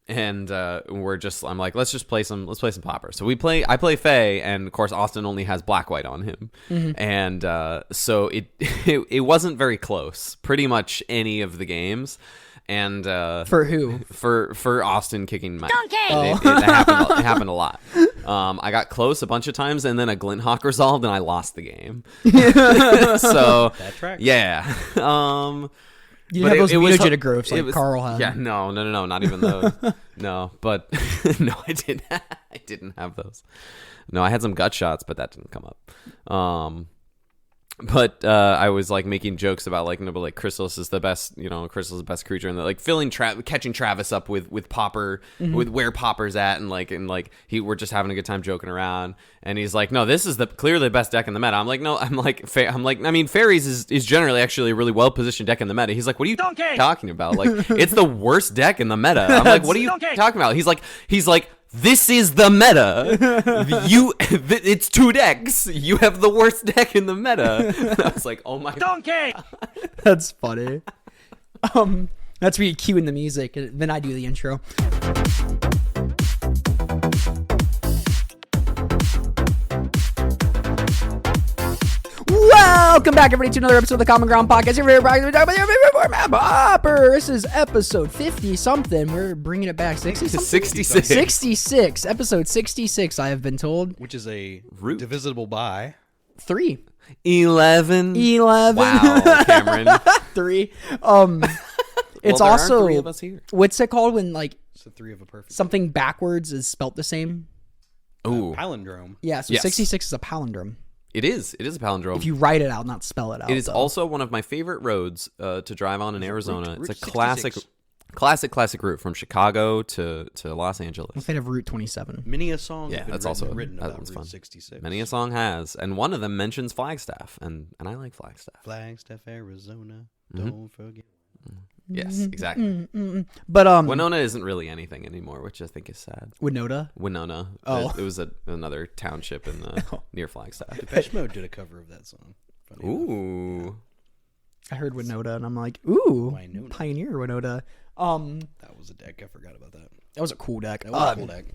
And I'm like, let's play some Pauper. So I play Faye, and of course Austin only has black white on him, and so it wasn't very close. Pretty much any of the games, and for who? For Austin kicking my Donkey! It happened a lot. I got close a bunch of times, and then a Glint Hawk resolved, and I lost the game. So that tracks. Yeah. You didn't have those mutated growths like Carl had. Yeah, no, not even those. No, but no, I didn't have those. No, I had some gut shots, but that didn't come up. But I was like making jokes about like Chrysalis is the best, Chrysalis is the best creature, and like catching Travis up with Pauper, with where Pauper's at, and we're just having a good time joking around, and he's like, no, this is clearly the best deck in the meta. I'm like, no, I mean, Fairies is generally actually a really well positioned deck in the meta. He's like, what are you talking about? Like, it's the worst deck in the meta. I'm like, what are you talking about? He's like. This is the meta. It's 2 decks. You have the worst deck in the meta. And I was like, oh my Donkey! That's funny. That's where you cue in the music, and then I do the intro. Welcome back, everybody, to another episode of the Common Ground Podcast. Your favorite podcast, we talk about your favorite format, Pauper. This is episode 50-something. We're bringing it back. 66. 66. Episode 66, I have been told. Which is a Root. divisible by 3. 11. Wow, Cameron. 3. It's there also, are 3 of us here. what's it called when like so 3 of a perfect something backwards is spelt the same? Ooh. palindrome. Yeah, so Yes. 66 is a palindrome. It is a palindrome. If you write it out, not spell it out. It is though. also one of my favorite roads to drive on in Arizona. Route It's a 66. classic route from Chicago to Los Angeles. Instead of Route 27. Many a song Yeah, has been that's also written that about one's Route fun. 66. Many a song has, and one of them mentions Flagstaff, and I like Flagstaff. Flagstaff, Arizona. Don't forget. Yes, exactly. But Winona isn't really anything anymore, which I think is sad. Winona. Winona. Oh. It was another township in near Flagstaff. Depeche Mode did a cover of that song. Funny enough. Ooh. I heard Winona, and I'm like, ooh, Winona. Pioneer Winona. That was a deck. I forgot about that. That was a cool deck. That was a cool deck.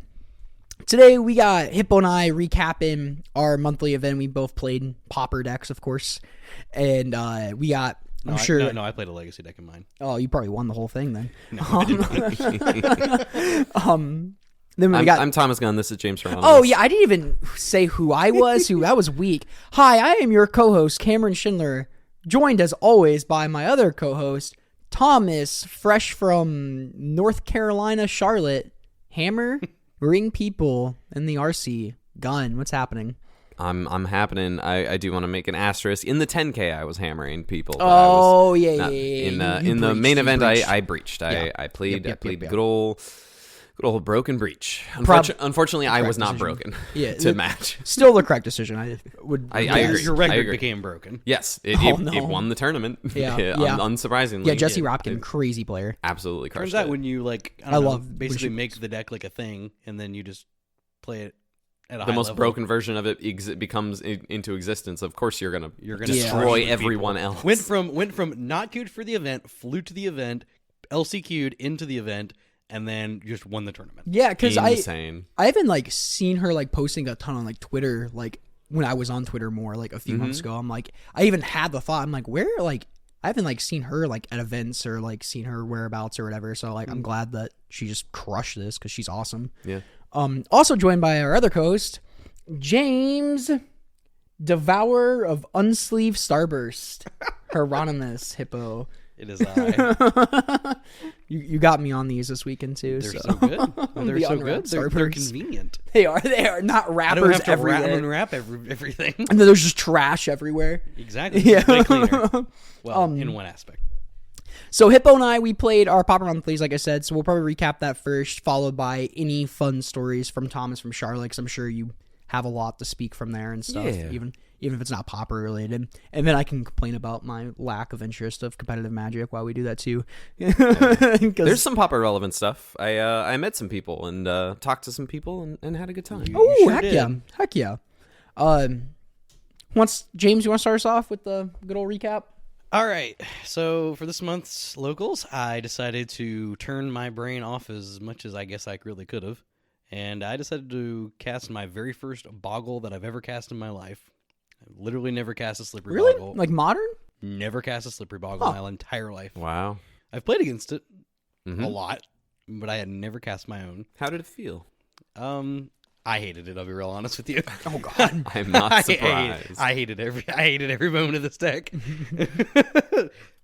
Today we got Hippo and I recapping our monthly event. We both played Pauper decks, of course, and we got. No, I played a legacy deck in mine. Oh, you probably won the whole thing then. No, I didn't. Then we got. I'm Thomas Gunn. This is James Ferrano. Oh yeah, I didn't even say who I was. That was weak. Hi, I am your co-host Cameron Schindler, joined as always by my other co-host Thomas, fresh from North Carolina, Charlotte. Hammer, ring people in the RC. Gun, what's happening? I'm happening. I do want to make an asterisk. In the 10K, I was hammering people. But Oh, I was yeah. not- You In the breached, main you event, breached. I breached. Yeah. I played Yep. good old broken breach. Prob- Unfortunately, I was not decision. broken Yeah, to match. Still the correct decision. I would. I guess. agree. Your record agree. became broken. Yes, Oh, it no. won the tournament. Yeah, yeah. Unsurprisingly. Yeah, Jesse it- Ropkin, it crazy player. absolutely crushed Turns out it. when you I love when basically she- make the deck like a thing, and then you just play it at a the high most level. broken version of it becomes into existence. Of course, you're gonna destroy crush the everyone people. else. Went from not queued for the event, flew to the event, LCQ'd into the event, and then just won the tournament. Yeah, because Insane. I haven't like seen her like posting a ton on like Twitter like when I was on Twitter more like a few months ago. I'm like I even had the thought. I'm like where like I haven't like seen her like at events or like seen her whereabouts or whatever. So like I'm glad that she just crushed this because she's awesome. Yeah. Also joined by our other co-host James, Devourer of Unsleeved Starburst, Hieronymus Hippo. It is I. You got me on these this weekend too. They're so good. They're The so unwrapped good. They're Starbursts. convenient. They are not I wrappers don't have to everywhere. unwrap everything. And then there's just trash everywhere. Exactly. Yeah. Way cleaner. Well, in one aspect. So Hippo and I, we played our Pauper Monthlies, like I said. So we'll probably recap that first, followed by any fun stories from Thomas from Charlotte, because I'm sure you have a lot to speak from there and stuff, Yeah. even if it's not Pauper related. And then I can complain about my lack of interest of competitive Magic while we do that too. There's some Pauper relevant stuff. I met some people and talked to some people and had a good time. Oh, sure heck did. yeah. Heck yeah. James, you want to start us off with the good old recap? All right, so for this month's locals, I decided to turn my brain off as much as I guess I really could have, and I decided to cast my very first Boggle that I've ever cast in my life. I've literally never cast a Slippery Really? Boggle. Like modern? Never cast a Slippery Boggle in my entire life. Wow. I've played against it Mhm. a lot, but I had never cast my own. How did it feel? I hated it. I'll be real honest with you. Oh God. I'm not surprised. I hated every moment of this deck.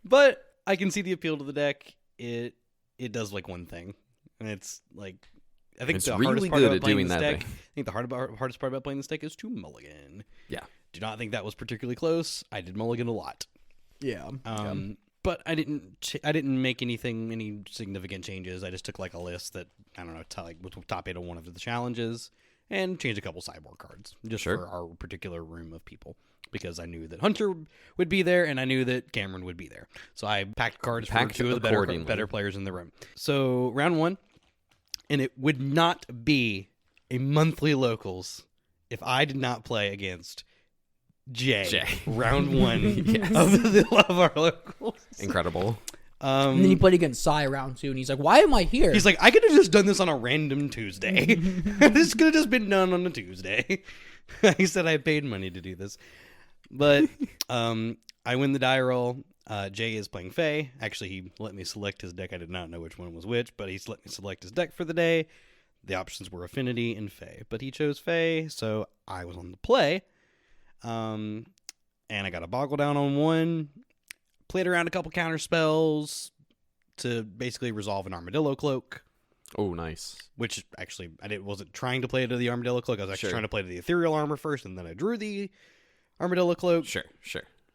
But I can see the appeal to the deck. It does like one thing, and it's like I think It's the really hardest part good about at playing doing this that deck. thing. I think the hardest part about playing this deck is to mulligan. Yeah. Do not think that was particularly close. I did mulligan a lot. Yeah. But I didn't make any significant changes. I just took like a list that I don't know, was top 8 of one of the challenges, and changed a couple sideboard cards just Sure. for our particular room of people, because I knew that Hunter would be there and I knew that Cameron would be there. So I packed cards for 2 of the better players in the room. So round 1, and it would not be a monthly locals if I did not play against Jay. Round 1 of our locals. Incredible. And then he played against Sai round 2, and he's like, "Why am I here?" He's like, I could have just done this on a random Tuesday. This could have just been done on a Tuesday. He said I paid money to do this. But I win the die roll. Jay is playing Fae. Actually, he let me select his deck. I did not know which one was which, but he's let me select his deck for the day. The options were Affinity and Fae, but he chose Fae, so I was on the play. And I got a Boggle down on 1. Played around a couple counter spells to basically resolve an Armadillo Cloak. Oh, nice. Which actually, wasn't trying to play to the Armadillo Cloak. I was actually Sure. trying to play to the Ethereal Armor first, and then I drew the Armadillo Cloak. Sure.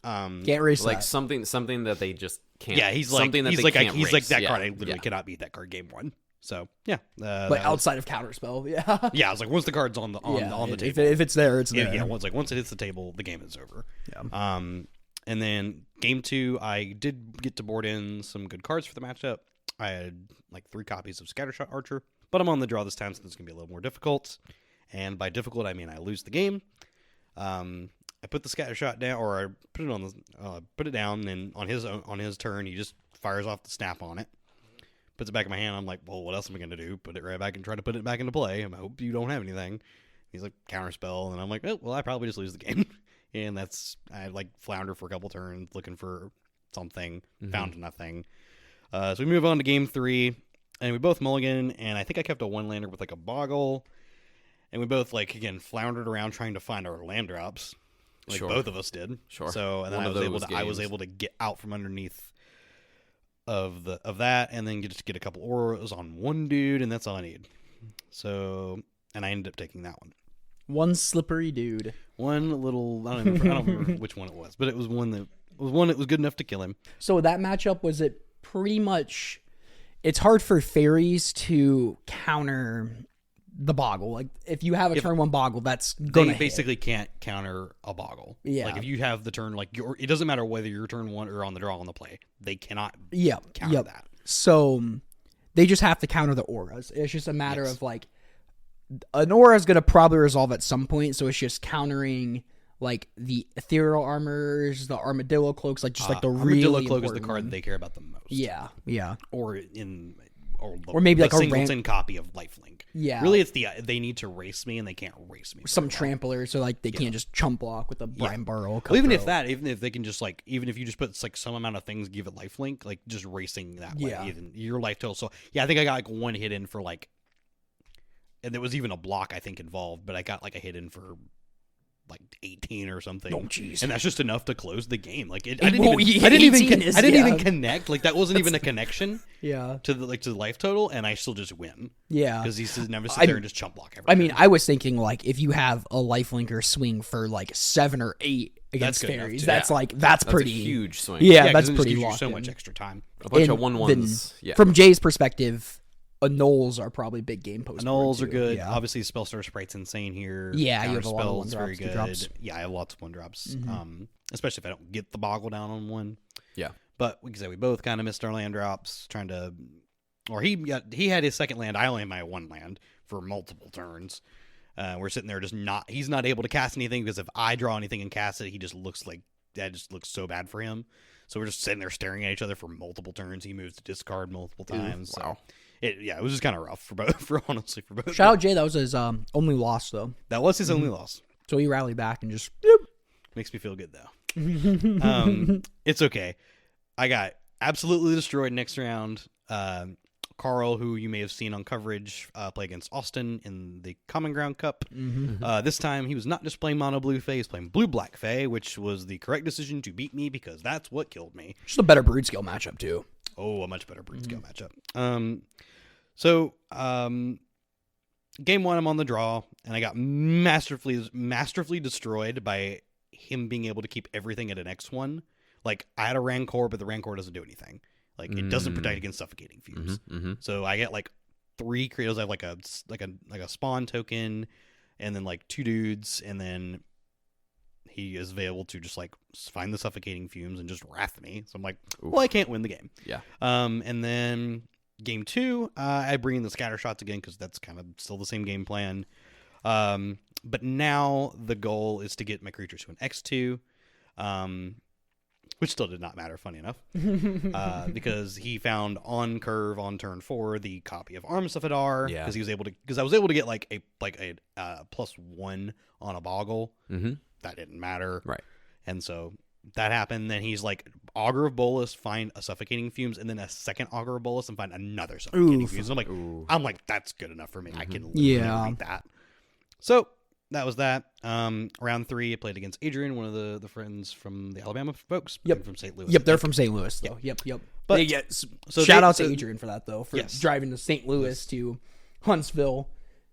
Can't erase Like that. something that they just can't. Yeah, he's like something that they like can't he's like race. that Yeah, card. I literally yeah. cannot beat that card game 1. So yeah, But outside of counterspell, yeah. yeah, I was like, once the card's on the table, If it's there, it's there. yeah, once it hits the table, the game is over. Yeah. And then game 2, I did get to board in some good cards for the matchup. I had like 3 copies of Scattershot Archer, but I'm on the draw this time, so it's gonna be a little more difficult. And by difficult, I mean I lose the game. I put the Scattershot down, or I put it on put it down, and on his turn, he just fires off the snap on it. Puts it back in my hand. I'm like, well, what else am I gonna do? Put it right back and try to put it back into play. I hope you don't have anything. He's like, counterspell, and I'm like, oh, well, I probably just lose the game. And I like flounder for a couple turns looking for something, found nothing. So we move on to game 3, and we both mulligan, and I think I kept a 1-lander with like a Boggle, and we both like again floundered around trying to find our land drops, like Sure. both of us did. Sure. So and then One of those I was games. able to get out from underneath of that, and then get a couple auras on one dude, and that's all I need. So and I ended up taking that one. One slippery dude. One little I don't remember which one it was, but it was one that was good enough to kill him. So that matchup, was it pretty much... It's hard for fairies to counter the Boggle. Like, if you have a turn 1 Boggle, that's going to They basically can't counter a Boggle. Yeah. Like if you have the turn, like it doesn't matter whether you're turn 1 or on the draw on the play. They cannot counter that. So they just have to counter the auras. It's just a matter of like, an aura is going to probably resolve at some point. So it's just countering like the ethereal armors, the armadillo cloaks, like just like the Armadillo really Cloak is the important card one. they care about the most. Yeah. Or maybe the like a singleton copy of Lifelink. Yeah. Really, it's they need to race me, and they can't race me. Some very well. trampler, so like they can't just chump block with a Brian Burrow. Well, even if they can just like, even if you just put like some amount of things, give it lifelink, like just racing that way, Yeah. even your life total. So yeah, I think I got like 1 hit in for like, and there was even a block I think involved, but I got like a hit in for like 18 or something. Oh, jeez. And that's just enough to close the game. Like I Well, didn't 18 is, even yeah. connect. Like that wasn't even a connection Yeah. to the life total, and I still just win Yeah. because he never sit there and just chump block everything. I mean, I was thinking like if you have a lifelinker swing for like 7 or 8 against good enough, fairies, too. that's Yeah. like that's That's pretty a huge swing. Yeah, 'cause that's it just pretty gives you locked so in. much extra time. A bunch And of 1/1s. Yeah. From Jay's perspective, anoles are probably big game post. Anoles are too. good. Yeah. Obviously, Spellstar Sprite's insane here. Yeah, you have Counter a lot of spell one is very drops, two good. drops. Yeah, I have lots of 1 drops. Mm-hmm. Especially if I don't get the Boggle down on 1. Yeah. But like I said, we both kind of missed our land drops, trying to, or he had his second land. I only had my 1 land for multiple turns. We're sitting there he's not able to cast anything because if I draw anything and cast it, he just looks like that just looks so bad for him. So we're just sitting there staring at each other for multiple turns. He moves to discard multiple times. wow. So it was just kind of rough for both. Honestly, for both. Shout out Jay. That was his only loss though. That was his only loss. So he rallied back and just. Makes me feel good though. It's okay. I got absolutely destroyed next round. Carl, who you may have seen on coverage, play against Austin in the Common Ground Cup. This time, he was not just playing Mono Blue Fae, he was playing Blue Black Fae, which was the correct decision to beat me because that's what killed me. Just a better brood scale matchup too. Oh, a much better brood scale matchup. So, game one, I'm on the draw, and I got masterfully destroyed by him being able to keep everything at an X1. Like, I had a Rancor, but the Rancor doesn't do anything. Like, it doesn't protect against suffocating fumes. So I get like 3 creators. I have like a spawn token, and then like 2 dudes, and then he is available to just like find the suffocating fumes and just wrath me. So I'm like, well, I can't win the game. Yeah. And then game 2, I bring in the scatter shots again because that's kind of still the same game plan. But now the goal is to get my creatures to an X2. Which still did not matter, funny enough, because he found on curve on turn 4 the copy of Arms of Hadar, because I was able to get like a +1 on a Boggle. That didn't matter, right? And so that happened. Then he's like Augur of Bolus, find a Suffocating Fumes, and then a second Augur of Bolus and find another Suffocating Fumes. I'm like that's good enough for me. I can beat that. So that was that. Round 3, I played against Adrian, one of the friends from the Alabama folks. Yep. From St. Louis. Yep, they're from St. Louis, though. Yep. But shout out to Adrian for that, though, for driving to St. Louis to Huntsville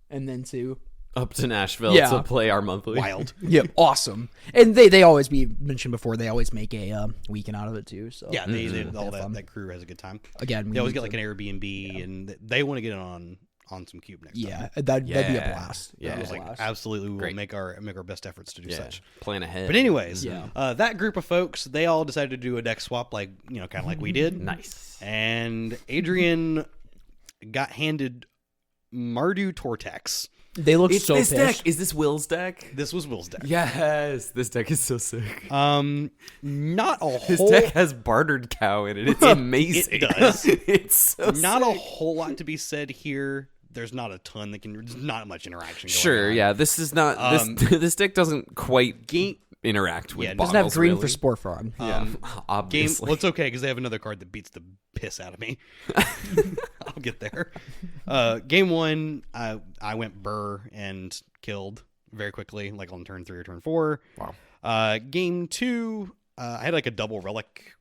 and then to up to Nashville to play our monthly. Wild. Yep, awesome. And they always mentioned before, they always make a weekend out of it, too. So yeah, they all that crew has a good time. Again, they always get like an Airbnb, and they want to get on some cube next time. That'd be a blast. Yeah, it was like absolutely. We will make our best efforts to do such. Plan ahead. But anyways, that group of folks, they all decided to do a deck swap, like kind of like we did. Nice. And Adrian got handed Mardu Tortex. They look It's so this pissed. deck. Is this Will's deck? This was Will's deck. Yes, this deck is so sick. Not a His whole. deck has Bartered Cow in it. It's amazing. It does. It's so Not sick. a whole lot to be said here. There's not a ton that can. There's not much interaction. Sure, going on. yeah. This is not this deck doesn't quite interact with. Yeah, it doesn't have Boggles, green really. for Sport Frog. Obviously. Well, it's okay because they have another card that beats the piss out of me. I'll get there. Game 1, I went Burr and killed very quickly, like on turn 3 or turn 4. Wow. Game 2, I had like a double relic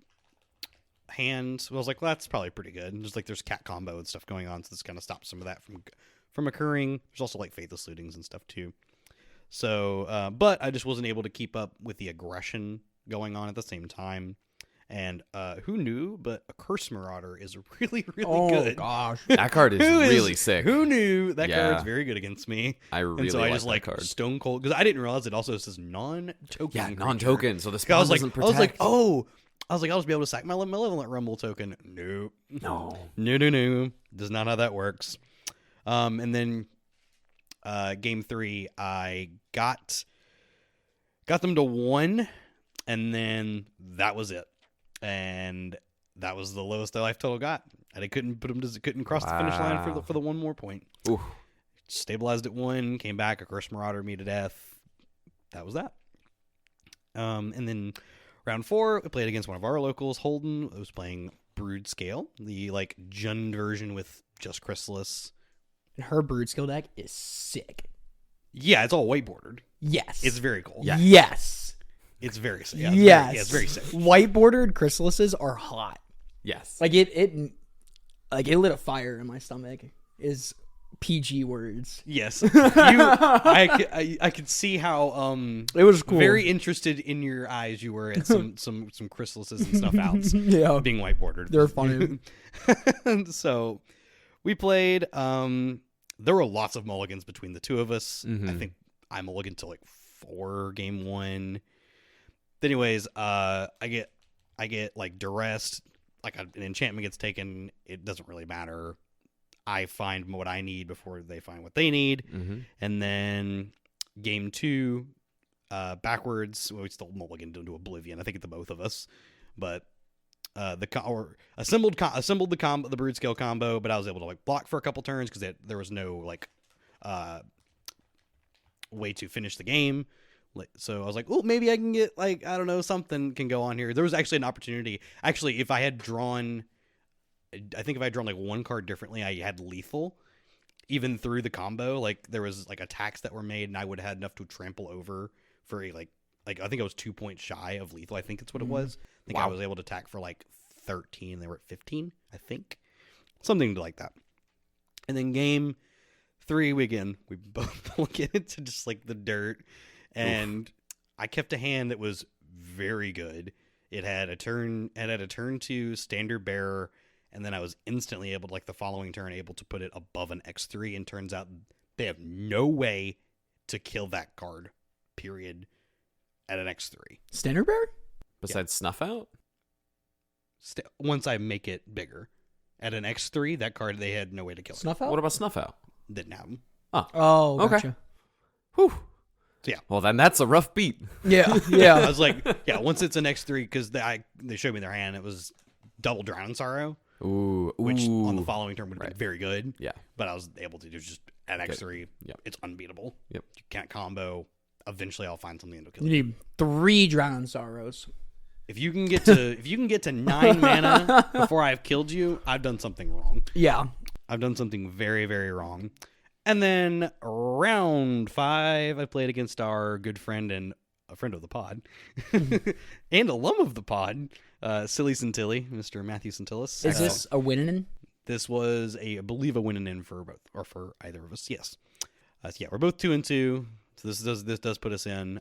hand. So I was like, well, that's probably pretty good. And just like there's cat combo and stuff going on, so this kind of stops some of that from occurring. There's also like Faithless Lootings and stuff too. So, but I just wasn't able to keep up with the aggression going on at the same time. And who knew? But a Curse Marauder is really, really good. Oh gosh, That card is really sick. Who knew that Yeah. card's very good against me? I really and so I like just that like card. stone cold because I didn't realize it also says non-token. Yeah, creature. non-token. So this I was like, doesn't I was like, protect. oh, I'll just be able to sack my Malevolent Rumble token. Nope. No. No. Does not how that works. And then game 3, I got them to 1, and then that was it. And that was the lowest their life total got. And I couldn't cross the finish line for the 1 more point. Ooh. Stabilized at 1, came back, a Curse Marauder me to death. That was that. And then round 4, we played against one of our locals, Holden. I was playing Brood Scale, the like Jund version with just Chrysalis. and her brood skill deck is sick. Yeah, it's all white bordered. Yes, It's very cool. Yeah. Yes, It's very sick. yes. Yeah, it's very sick. White bordered chrysalises are hot. Yes. Like it lit a fire in my stomach. Is PG words. Yes. I could see how It was cool. very interested in your eyes you were at some chrysalises and stuff outs Yeah, being white bordered. they're funny. So we played. There were lots of mulligans between the two of us. I think I mulliganed to like 4 game 1. Anyways, I get like duressed, like an enchantment gets taken. It doesn't really matter. I find what I need before they find what they need. And then game 2, backwards, we still mulliganed into oblivion. I think it's the both of us, but assembled the brood scale combo, but I was able to like block for a couple turns because there was no like way to finish the game. So I was like, oh, maybe I can get like, I don't know, something can go on here. There was actually an opportunity. Actually, if I had drawn like one card differently, I had lethal even through the combo. Like there was like attacks that were made and I would have had enough to trample over for a like I think I was 2 points shy of lethal. I think that's what it was. I think I was able to attack for like 13. They were at 15, I think. Something like that. And then game 3, we both get into just like the dirt. And I kept a hand that was very good. It had a turn 2 standard bearer, and then I was instantly able to, like the following turn, able to put it above an X3, and turns out they have no way to kill that card, period, at an X3. Standard bearer? Besides Snuff Out? Once I make it bigger. At an X3, that card, they had no way to kill it. Snuff out? What about Snuff Out? Didn't have them. Oh, okay. gotcha. Whew. So, yeah. Well, then that's a rough beat. Yeah, I yeah. was like, yeah, once it's an X3, because they showed me their hand, it was double Drown Sorrow, Ooh. which on the following turn would have Right. been very good. Yeah. But I was able to do just at X3. Yep. It's unbeatable. Yep. You can't combo. Eventually, I'll find something to kill You you. need 3 Drowned Sorrows. If you can get to 9 mana before I've killed you, I've done something wrong. Yeah. I've done something very, very wrong. And then round 5, I played against our good friend and a friend of the pod and alum of the pod, Silly Centilli, Mr. Matthew Centillis. Is this a win-in? This was I believe a win and in for both, or for either of us. Yes. So yeah, we're both 2-2. So this does put us in.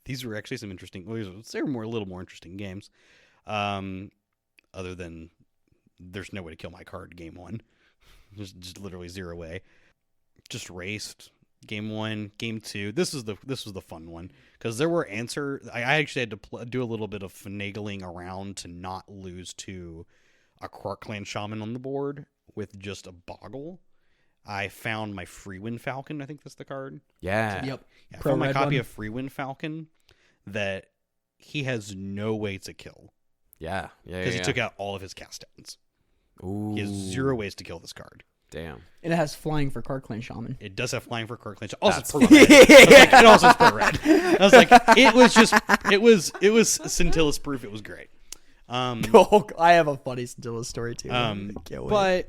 These were actually some interesting. Well, they were a little more interesting games. Other than there's no way to kill my card game 1. Just literally 0 way. Just raced game 1, game 2. This was the fun one because there were I actually had to do a little bit of finagling around to not lose to a Quark Clan Shaman on the board with just a Boggle. I found my Freewind Falcon. I think that's the card. Yeah. Yep. Yeah, I found my red copy one. of Freewind Falcon that he has no way to kill Yeah. because he took out all of his cast downs. Ooh. He has 0 ways to kill this card. Damn. And it has flying for Card Clan Shaman. It does have flying for Quark Clan Shaman. Also, it's That's per red. It also is per red. I was like, it was Scintilla's proof. It was great. Oh, I have a funny Scintilla story too. Can't wait.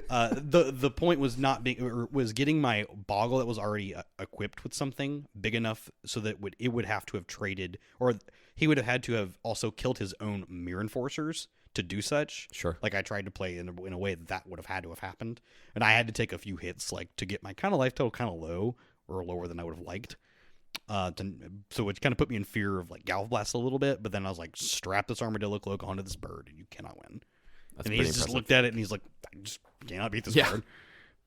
But the point was was getting my Boggle that was already equipped with something big enough so that it would have to have traded, or he would have had to have also killed his own Mirror Enforcers to do such. Sure. Like I tried to play in a way that would have had to have happened, and I had to take a few hits like to get my kind of life total kind of low or lower than I would have liked. So it kind of put me in fear of like Galv Blast a little bit, but then I was like, strap this Armadillo Cloak onto this bird and you cannot win. That's And pretty he's just impressive. looked at it and he's like, I just cannot beat this Yeah. bird.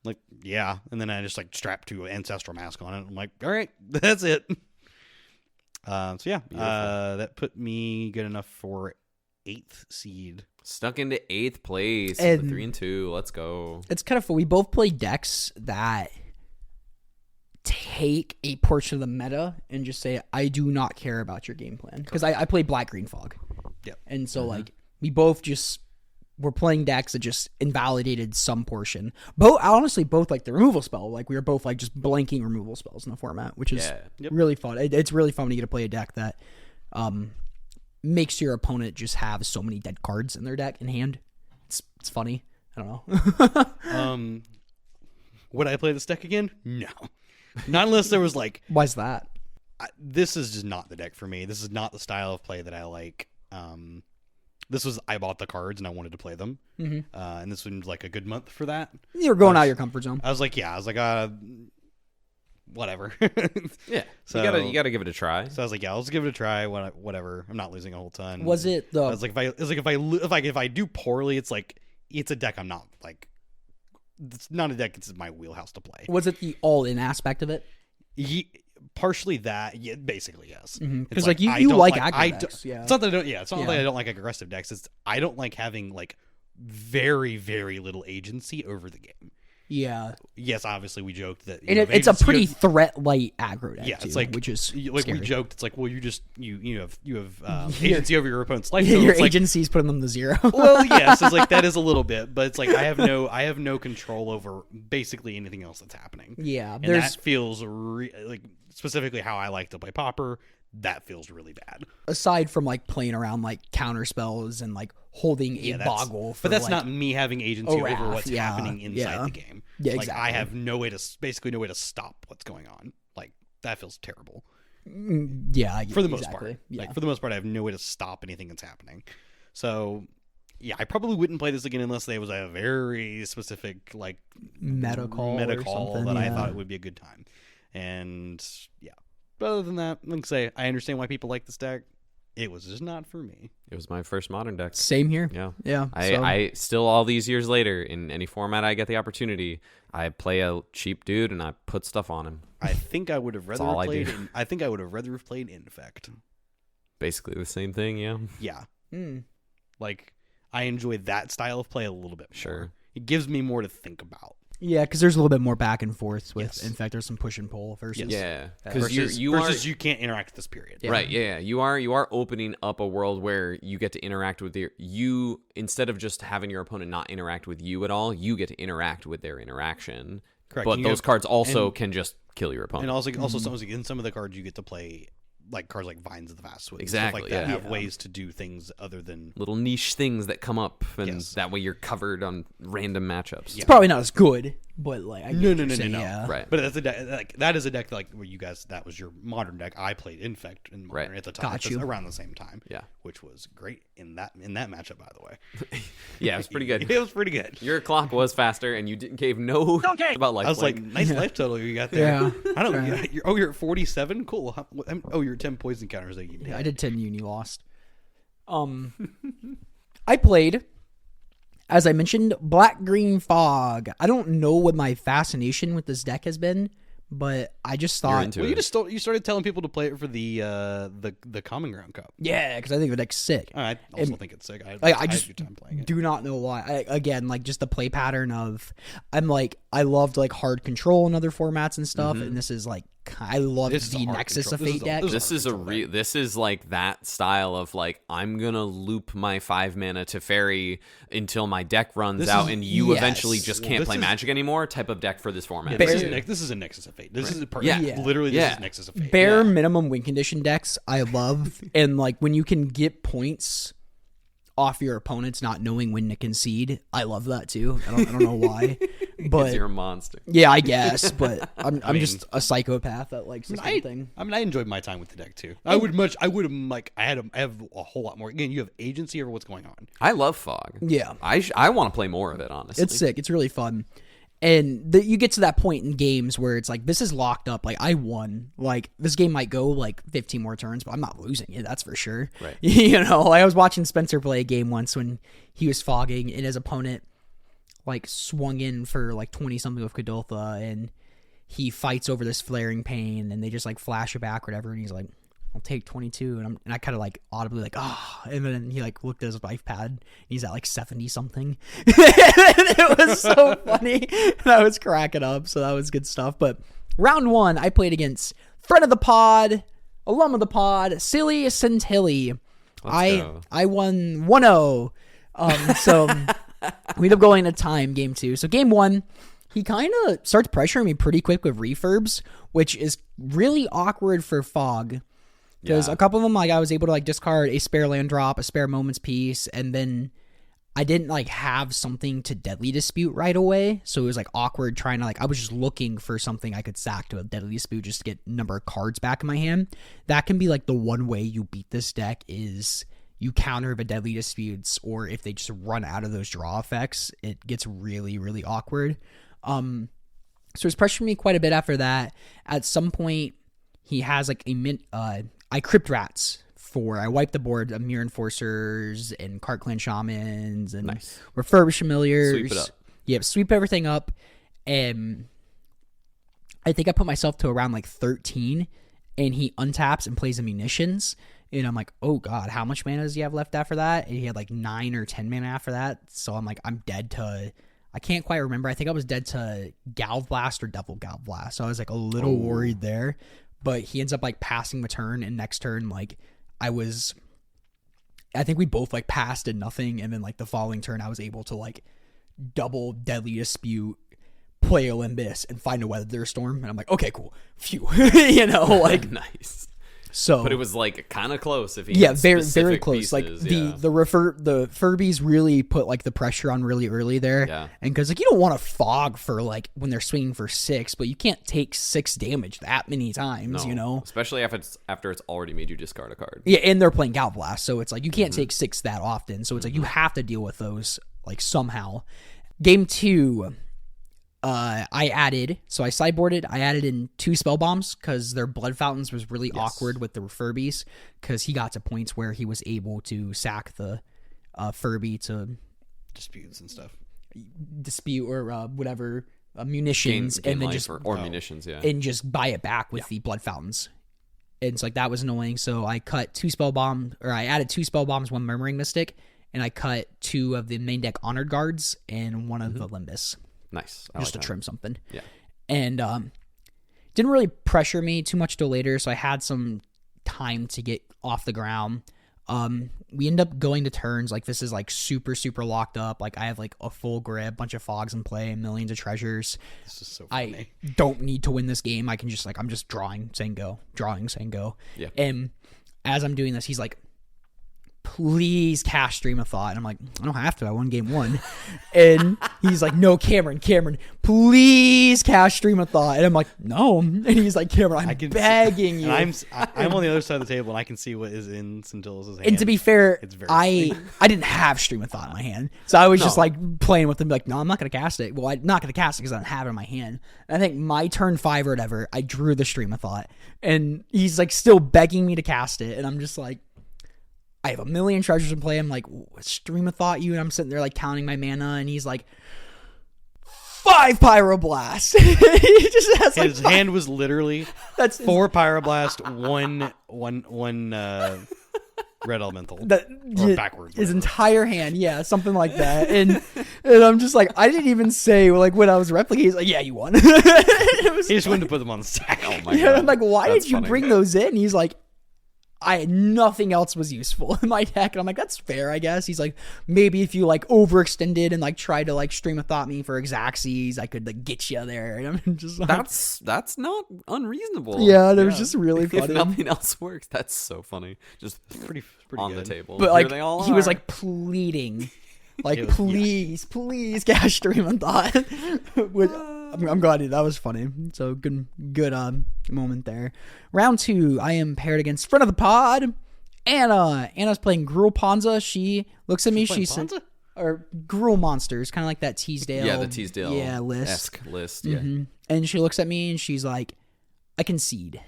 Like, yeah. And then I just like strapped to Ancestral Mask on it. I'm like, all right, that's it. So yeah, that put me good enough for 8th seed. Stuck into 8th place. And- 3-2. Let's go. It's kind of fun. We both play decks that take a portion of the meta and just say, I do not care about your game plan. Because I play Black-Green Fog. Yep. And so, like, we both just were playing decks that just invalidated some portion. Honestly, both, like, the removal spell. Like, we were both, like, just blanking removal spells in the format, which is Yeah. really fun. It's really fun when you get to play a deck that makes your opponent just have so many dead cards in their deck in hand. It's funny. I don't know. Would I play this deck again? No. Not unless there was like, Why's that? this is just not the deck for me. This is not the style of play that I like. I bought the cards and I wanted to play them. Mm-hmm. And this was like a good month for that. You're going out of your comfort zone. I was like, whatever. Yeah. So you gotta give it a try. So I was like, yeah, let's give it a try. Whatever. I'm not losing a whole ton. Was it the? I was like, if I do poorly, it's like it's a deck I'm not like. It's not a deck. It's my wheelhouse to play. Was it the all-in aspect of it? Partially that, yeah, basically yes. Because It's like you don't like I aggro don't- decks, yeah. It's not that I don't. Yeah, it's not Yeah. that I don't like aggressive decks. It's I don't like having like very very little agency over the game. Yeah. Yes, obviously we joked that, And it's a pretty threat light aggro deck, yeah, too, it's like which is like scary. we joked. It's like, well, you have agency over your opponent's life. Yeah, So your it's like, agency's putting them to 0. well, yes, it's like that is a little bit, but it's like I have no control over basically anything else that's happening. Yeah, and there's that feels like specifically how I like to play Pauper. That feels really bad. aside from like playing around like counter spells and like holding a boggle, for, but that's like, not me having agency over wrath, what's yeah, happening inside yeah. the game. Yeah, like I exactly. have no way to stop what's going on. Like that feels terrible Yeah, for the most exactly. part. Yeah. Like for the most part, I have no way to stop anything that's happening. So yeah, I probably wouldn't play this again unless there was a very specific like meta call or something, that I yeah. thought it would be a good time. And yeah, but other than that, like I say, I understand why people like this deck. It was just not for me. It was my first modern deck. Same here. Yeah. Yeah. I still, all these years later, in any format I get the opportunity, I play a cheap dude and I put stuff on him. I think I would have rather all I played. do. I think I would have rather played Infect. Basically the same thing, yeah. Yeah, Mm. like I enjoy that style of play a little bit more. Sure. It gives me more to think about. Yeah, because there's a little bit more back and forth with. Yes. In fact, there's some push and pull versus. Yeah. Versus you are... you can't interact with this period. Yeah. Right, yeah. You are opening up a world where you get to interact with you instead of just having your opponent not interact with you at all, you get to interact with their interaction. Correct. But You those have- cards also and- can just kill your opponent. And also in some of the cards you get to play like cards like Vines of the Vast Swing, Exactly, stuff like that yeah. have ways to do things other than Little niche things that come up, and Yes. that way you're covered on random matchups. It's probably not as good, but like I get No, what no, you're no, saying, no. yeah. Right. But that's a deck like that is a deck like where you guys that was your modern deck. I played Infect in modern Right. at the time, Got you. around the same time. Yeah. which was great in that matchup, by the way. Yeah, it was pretty good. It was pretty good. Your clock was faster, and you gave no about life. I was like, point. nice life total you got there. Yeah. I don't. Yeah. You're at 47. Cool. You're at 10 poison counters that you Yeah, had. I did 10 uni lost. I played, as I mentioned, Black Green Fog. I don't know what my fascination with this deck has been, but I just You're thought, into Well, it. you started telling people to play it for the Common Ground Cup. yeah, because I think the deck's sick. I also And- think it's sick. I I just had a good time playing it. do not know why. Again, like just the play pattern of, I loved like hard control in other formats and stuff, and this is like I love This is a the hard Nexus control. of This is Fate a- deck. this is This is like that style of like I'm gonna loop my 5 mana to fairy until my deck runs This out is- and you yes. eventually just Well, can't this play is- Magic anymore type of deck for this format. Bear- This is a Nexus of Fate. This is Yeah. literally this Yeah. is Nexus of Fate. Bare minimum win condition decks I love, and like when you can get points off your opponents not knowing when to concede, I love that too. I don't know why, but You're a monster. yeah, I guess. But I'm mean- just a psychopath that likes this kind of thing. I enjoyed my time with the deck too. I have a whole lot more. Again, you have agency over what's going on. I love Fog. Yeah, I want to play more of it, honestly. it's sick. It's really fun. And you get to that point in games where it's like, this is locked up. Like, I won. Like, this game might go, like, 15 more turns, but I'm not losing it. That's for sure. Right. You know, like, I was watching Spencer play a game once when he was fogging, and his opponent, like, swung in for, like, 20-something with Kadoltha, and he fights over this Flaring Pain, and they just, like, flash it back or whatever, and he's like, I'll take 22, and I kind of like audibly like, and then he like looked at his life pad, and he's at like 70 something. It was so funny, and I was cracking up. So that was good stuff. But round 1, I played against friend of the pod, alum of the pod, Silly Centilli. go. I won 1-0. So we ended up going to time game 2. So game 1. He kind of starts pressuring me pretty quick with refurbs, which is really awkward for Fog. Because Yeah. a couple of them, like, I was able to, like, discard a spare land drop, a spare moments piece, and then I didn't, like, have something to Deadly Dispute right away. So it was, like, awkward trying to, like, I was just looking for something I could sack to a Deadly Dispute just to get a number of cards back in my hand. That can be, like, the one way you beat this deck is you counter the Deadly Disputes, or if they just run out of those draw effects, it gets really, really awkward. So it's pressuring me quite a bit after that. At some point, he has, like, I Crypt Rats I wiped the board of Mirror Enforcers and Cart Clan Shamans and Nice. Refurbish Familiars. Sweep it up. Yep, sweep everything up. And I think I put myself to around like 13, and he untaps and plays the Munitions. And I'm like, oh god, how much mana does he have left after that? And he had like 9 or 10 mana after that. So I'm like, I'm dead to I can't quite remember. I think I was dead to Galv Blast or Devil Galv Blast. So I was like a little worried there. But he ends up like passing the turn, and next turn, like I think we both like passed and nothing, and then like the following turn I was able to like double Deadly Dispute, play Olympus, and find a Weather Storm, and I'm like, okay, cool. Phew. You know, like Nice. so But it was like kind of close. If he yeah, had very specific close. pieces, Like yeah. the Furbies really put like the pressure on really early there. Yeah. And because like you don't want to fog for like when they're swinging for 6, but you can't take 6 damage that many times. No, You know, especially after it's already made you discard a card. yeah. And they're playing Gal Blast, so it's like you can't take 6 that often. So it's like you have to deal with those like somehow. Game 2. I sideboarded. I added in 2 spell bombs because their blood fountains was really awkward with the Furbies because he got to points where he was able to sack the Furby to Disputes and stuff. dispute or munitions Gain and then life just or munitions, yeah. and just buy it back with the blood fountains. And it's like that was annoying. So I cut 2 spell bombs, or I added 2 spell bombs, 1 Murmuring Mystic, and I cut 2 of the main deck Honored Guards and 1 of the Limbus. Nice. Just to trim something. Yeah. And didn't really pressure me too much till later, so I had some time to get off the ground. We end up going to turns. Like, this is like super, super locked up. Like, I have like a full grip, bunch of fogs in play, millions of treasures. This is so funny. I don't need to win this game. I can just like, I'm just drawing, saying go. Yeah. And as I'm doing this, he's like, please cast Stream of Thought. And I'm like, I don't have to. I won game 1. And he's like, no, Cameron, please cast Stream of Thought. And I'm like, no. And he's like, Cameron, I'm begging you. And I'm on the other side of the table, and I can see what is in Scintilla's hand. And to be fair, It's very I didn't have Stream of Thought in my hand. So I was just like playing with him, like, no, I'm not going to cast it. Well, I'm not going to cast it because I don't have it in my hand. And I think my turn 5 or whatever, I drew the Stream of Thought. And he's like still begging me to cast it. And I'm just like, I have a million treasures in play. I'm like, Stream of Thought you, and I'm sitting there like counting my mana, and he's like, 5 Pyroblast. He just has like His hand was literally 4 Pyroblast, one Red Elemental. Or backwards. His entire hand, yeah, something like that. And I'm just like, I didn't even say like when I was replicating, he's like, yeah, you won. It was He just wanted to put them on the stack. Oh my yeah, god. I'm like, why That's did you funny. bring those in? He's like, nothing else was useful in my deck. And I'm like, that's fair, I guess. He's like, maybe if you like overextended and like tried to like Stream of Thought me for Xaxes, I could like get you there. And I'm just like, That's not unreasonable. yeah, it was just really If funny. nothing else works, that's so funny. Just Pretty on good. the table. But Here like, they all he was are. like pleading, like, It was- please, cast Stream of Thought. Which, I'm glad that was funny. So good moment there. Round 2, I am paired against friend of the pod, Anna's playing Gruul Ponza. She looks at me. She said, Ponza? or Gruul Monsters, kind of like that Teasdale. yeah, the Teasdale list. list. Yeah. Mhm. And she looks at me and she's like, I concede.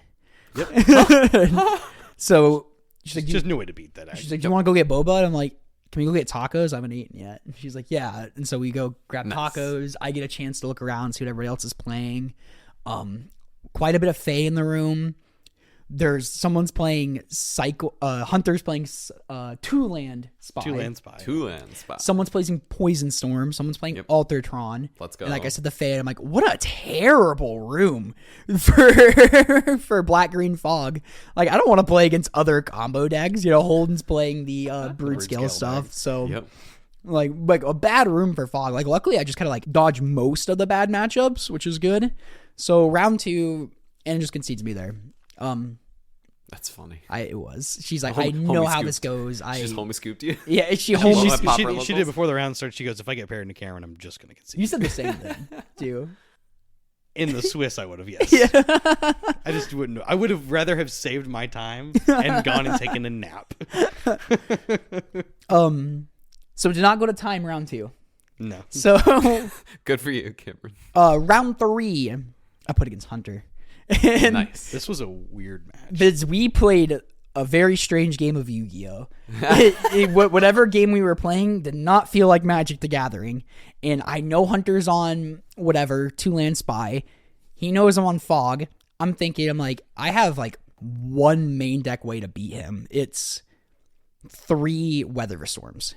Yep. So she's like, Just no way to beat that. she's Actually. like, do you want to go get boba? And I'm like, can we go get tacos? I haven't eaten yet. And she's like, yeah. And so we go grab Nice. tacos. I get a chance to look around, see what everybody else is playing. Quite a bit of Fae in the room. There's someone's playing Hunter's playing Two-Land Spy. Two-Land Spy. Two land spot. Someone's playing Poison Storm. Someone's playing Yep. Altertron. Let's go. And like I said, the Fae, I'm like, what a terrible room for Black Green Fog. Like, I don't want to play against other combo decks. You know, Holden's playing the Brood Scale Scale stuff. deck. So Yep. like a bad room for Fog. Like, luckily I just kind of like dodge most of the bad matchups, which is good. So round 2, Anna just concedes me there. That's funny. She's like, Home- I know homie how scooped. this goes. She just homie scooped you. Yeah, she love homie my scooped. Pauper She locals. did before the round started. She goes, if I get paired into Cameron, I'm just going to concede. You said the same thing, too. In the Swiss, I would have, yes. Yeah. I just wouldn't. I would have rather have saved my time and gone and taken a nap. So did not go to time round 2. No. So Good for you, Cameron. round 3, I put against Hunter. And Nice. This was a weird match. Biz, we played a very strange game of Yu-Gi-Oh. Whatever game we were playing did not feel like Magic the Gathering. And I know Hunter's on whatever, Two-Land Spy. He knows I'm on Fog. I'm thinking, I'm like, I have like one main deck way to beat him. It's 3 Weather Storms.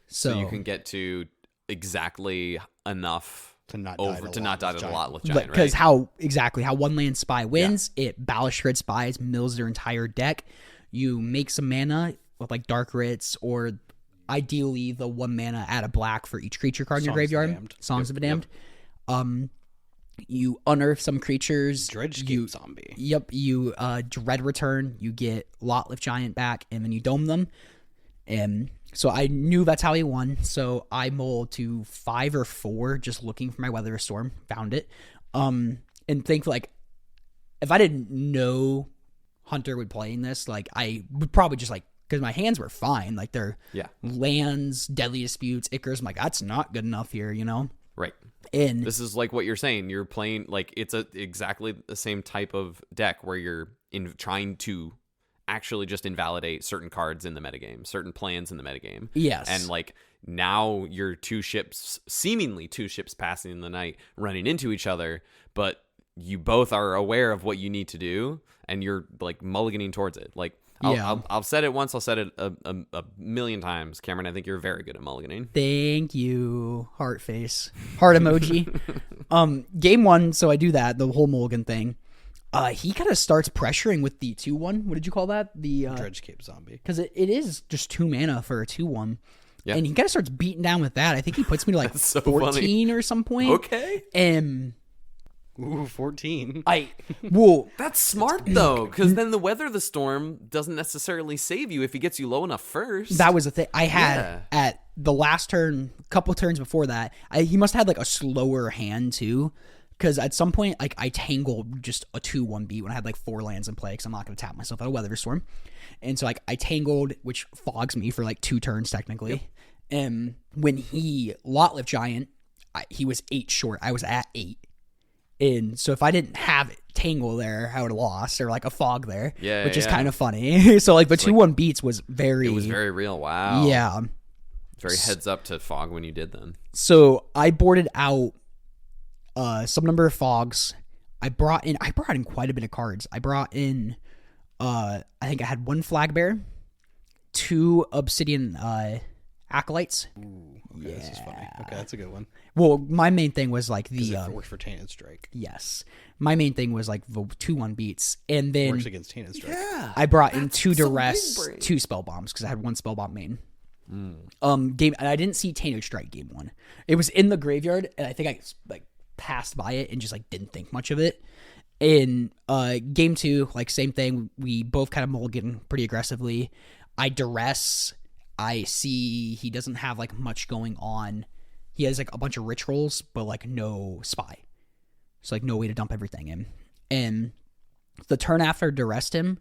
So you can get to exactly enough to not die to the Lotless Giant, right? Because how one land spy wins, it Ballast Grid spies, mills their entire deck. You make some mana with like Dark Writs, or ideally the 1 mana add a black for each creature card in your graveyard. Songs of the Damned. You unearth some creatures. Dredgescape Zombie. Yep. You Dread Return. You get Lotless Giant back, and then you dome them. And so I knew that's how he won. So I mulled to 5 or 4, just looking for my Weather Storm. Found it. And think like, if I didn't know Hunter would play in this, like I would probably just like, because my hands were fine. Like they're lands, Deadly Disputes, Icarus. I'm like, that's not good enough here, you know? Right. And this is like what you're saying. You're playing like it's exactly the same type of deck where you're trying to actually just invalidate certain cards in the metagame, certain plans in the metagame. Yes. And like now you're seemingly two ships passing in the night, running into each other, but you both are aware of what you need to do, and you're like mulliganing towards it. Like I've said it once, I'll say it a million times. Cameron, I think you're very good at mulliganing. Thank you. Heart face. Heart emoji. Game 1, so I do that, the whole mulligan thing. He kind of starts pressuring with the 2/1. What did you call that? The Dredgescape Zombie. Because it is just 2 mana for a 2/1. Yeah. And he kind of starts beating down with that. I think he puts me to like so 14 funny. or some point. Okay. Ooh, 14. That's smart though, because then the Weather the Storm doesn't necessarily save you if he gets you low enough first. That was the thing I had at the last turn, couple turns before that. He must have had like a slower hand too, because at some point like I tangled just a 2/1 beat when I had like 4 lands in play, because I'm not going to tap myself out of Weather Storm, and so like I tangled, which fogs me for like 2 turns technically. Yep. And when he Lotless Giant, he was 8 short. I was at 8. And so if I didn't have Tangle there, I would have lost, or like a Fog there, which is kind of funny. So like the 2/1 beats was very... It was very real. Wow. Yeah. Very heads up to Fog when you did then. So I boarded out some number of Fogs. I brought in quite a bit of cards. I brought in, I think I had 1 Flag Bear, 2 Obsidian Acolytes. Ooh, okay, this is funny. Okay, that's a good one. Well, my main thing was like the it works for Tainted Strike. Yes, my main thing was like the 2/1 beats, and then Works against Tainted Strike. Yeah, I brought in 2 Duress, 2 Spell Bombs, because I had 1 Spell Bomb main. Game, and I didn't see Tainted Strike game 1. It was in the graveyard, and I think I like passed by it and just like didn't think much of it. In game 2, like same thing. We both kind of mulligan pretty aggressively. I Duress. I see he doesn't have like much going on. He has like a bunch of rituals, but like no spy. So like no way to dump everything in. And the turn after Duressed him,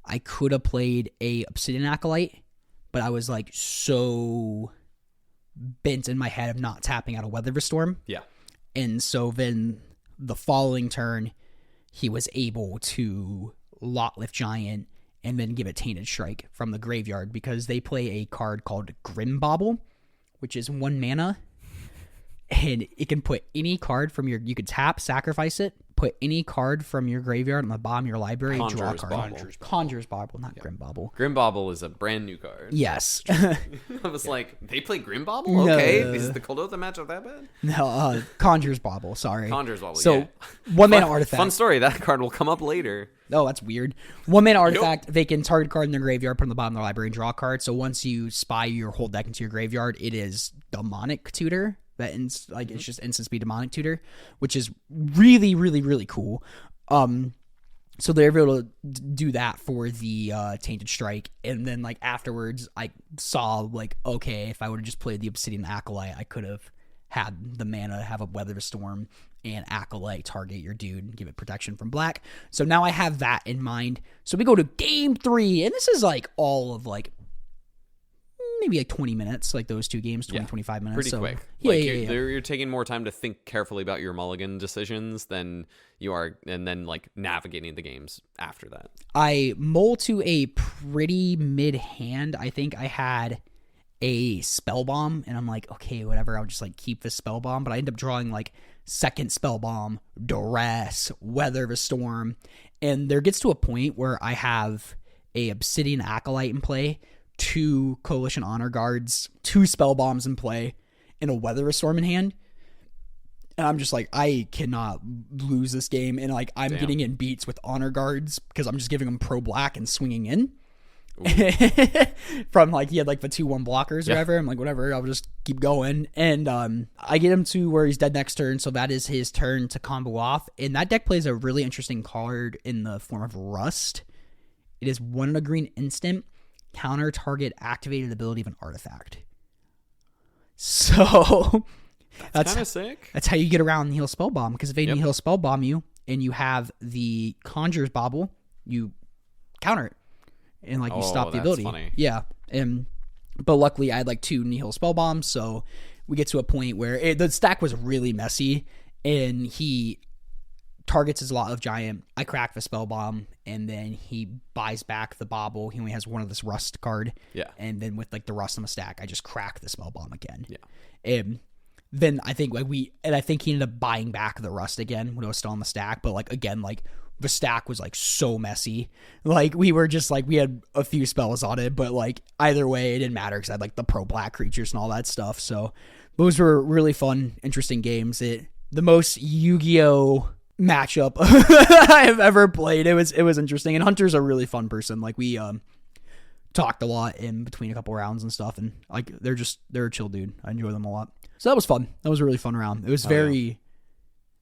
I could have played a Obsidian Acolyte, but I was like so bent in my head of not tapping out a Weather Storm. Yeah. And so then the following turn, he was able to Lotless Giant and then give it Tainted Strike from the graveyard, because they play a card called Grimbauble, which is 1 mana, and it can put any card from you could tap, sacrifice it, put any card from your graveyard on the bottom of your library, draw a card. Conjurer's Bauble, not Grimbauble. Grimbauble is a brand new card. Yes. I was like, they play Grimbauble? Okay. Is the Coldotha matchup that bad? No, Conjurer's Bauble, sorry. Conjurer's Bauble, so, 1 mana artifact. Fun story, that card will come up later. Oh, that's weird. 1 mana artifact, they can target card in their graveyard, put on the bottom of their library, and draw a card. So once you spy your whole deck into your graveyard, it is Demonic Tutor. It's just instant speed Demonic Tutor, which is really, really, really cool. So they're able to do that for the Tainted Strike, and then like afterwards, I saw like, okay, if I would have just played the Obsidian Acolyte, I could have had the mana, have a Weather Storm, and Acolyte target your dude and give it protection from black. So now I have that in mind. So we go to game 3, and this is like all of like maybe like 20 minutes, like those 2 games, 25 minutes. Pretty so, quick. Yeah, like you're taking more time to think carefully about your mulligan decisions than you are, and then like navigating the games after that. I mull to a pretty mid hand. I think I had a Spell Bomb, and I'm like, okay, whatever, I'll just like keep this Spell Bomb, but I end up drawing like second Spell Bomb, Duress, Weather the Storm, and there gets to a point where I have a Obsidian Acolyte in play, 2 Coalition Honor Guards, 2 Spell Bombs in play, and a Weather Storm in hand. And I'm just like, I cannot lose this game. And like, I'm getting in beats with honor guards because I'm just giving him pro black and swinging in. From like, he had like the 2-1 blockers or whatever. I'm like, whatever, I'll just keep going. And I get him to where he's dead next turn. So that is his turn to combo off. And that deck plays a really interesting card in the form of Rust. It is 1 in a green instant, counter target activated ability of an artifact. So That's kind of sick. That's how you get around Nihil Spellbomb, because if they Nihil Spellbomb you and you have the Conjurer's Bauble, you counter it and like you stop the ability. Funny. Yeah, but luckily I had like 2 Nihil Spellbombs, so we get to a point where the stack was really messy, and he targets his Lot of Giant. I crack the Spellbomb, and then he buys back the Bauble. He only has 1 of this Rust card. Yeah, and then with like the Rust on the stack, I just crack the Spellbomb again. Yeah, and then I think I think he ended up buying back the Rust again when it was still on the stack. But like again, like the stack was like so messy. Like we were just like, we had a few spells on it, but like either way, it didn't matter because I had like the pro black creatures and all that stuff. So those were really fun, interesting games. The most Yu-Gi-Oh matchup I have ever played. It was interesting, and Hunter's a really fun person. Like we talked a lot in between a couple rounds and stuff, and like they're a chill dude. I enjoy them a lot. So that was fun. That was a really fun round. It was very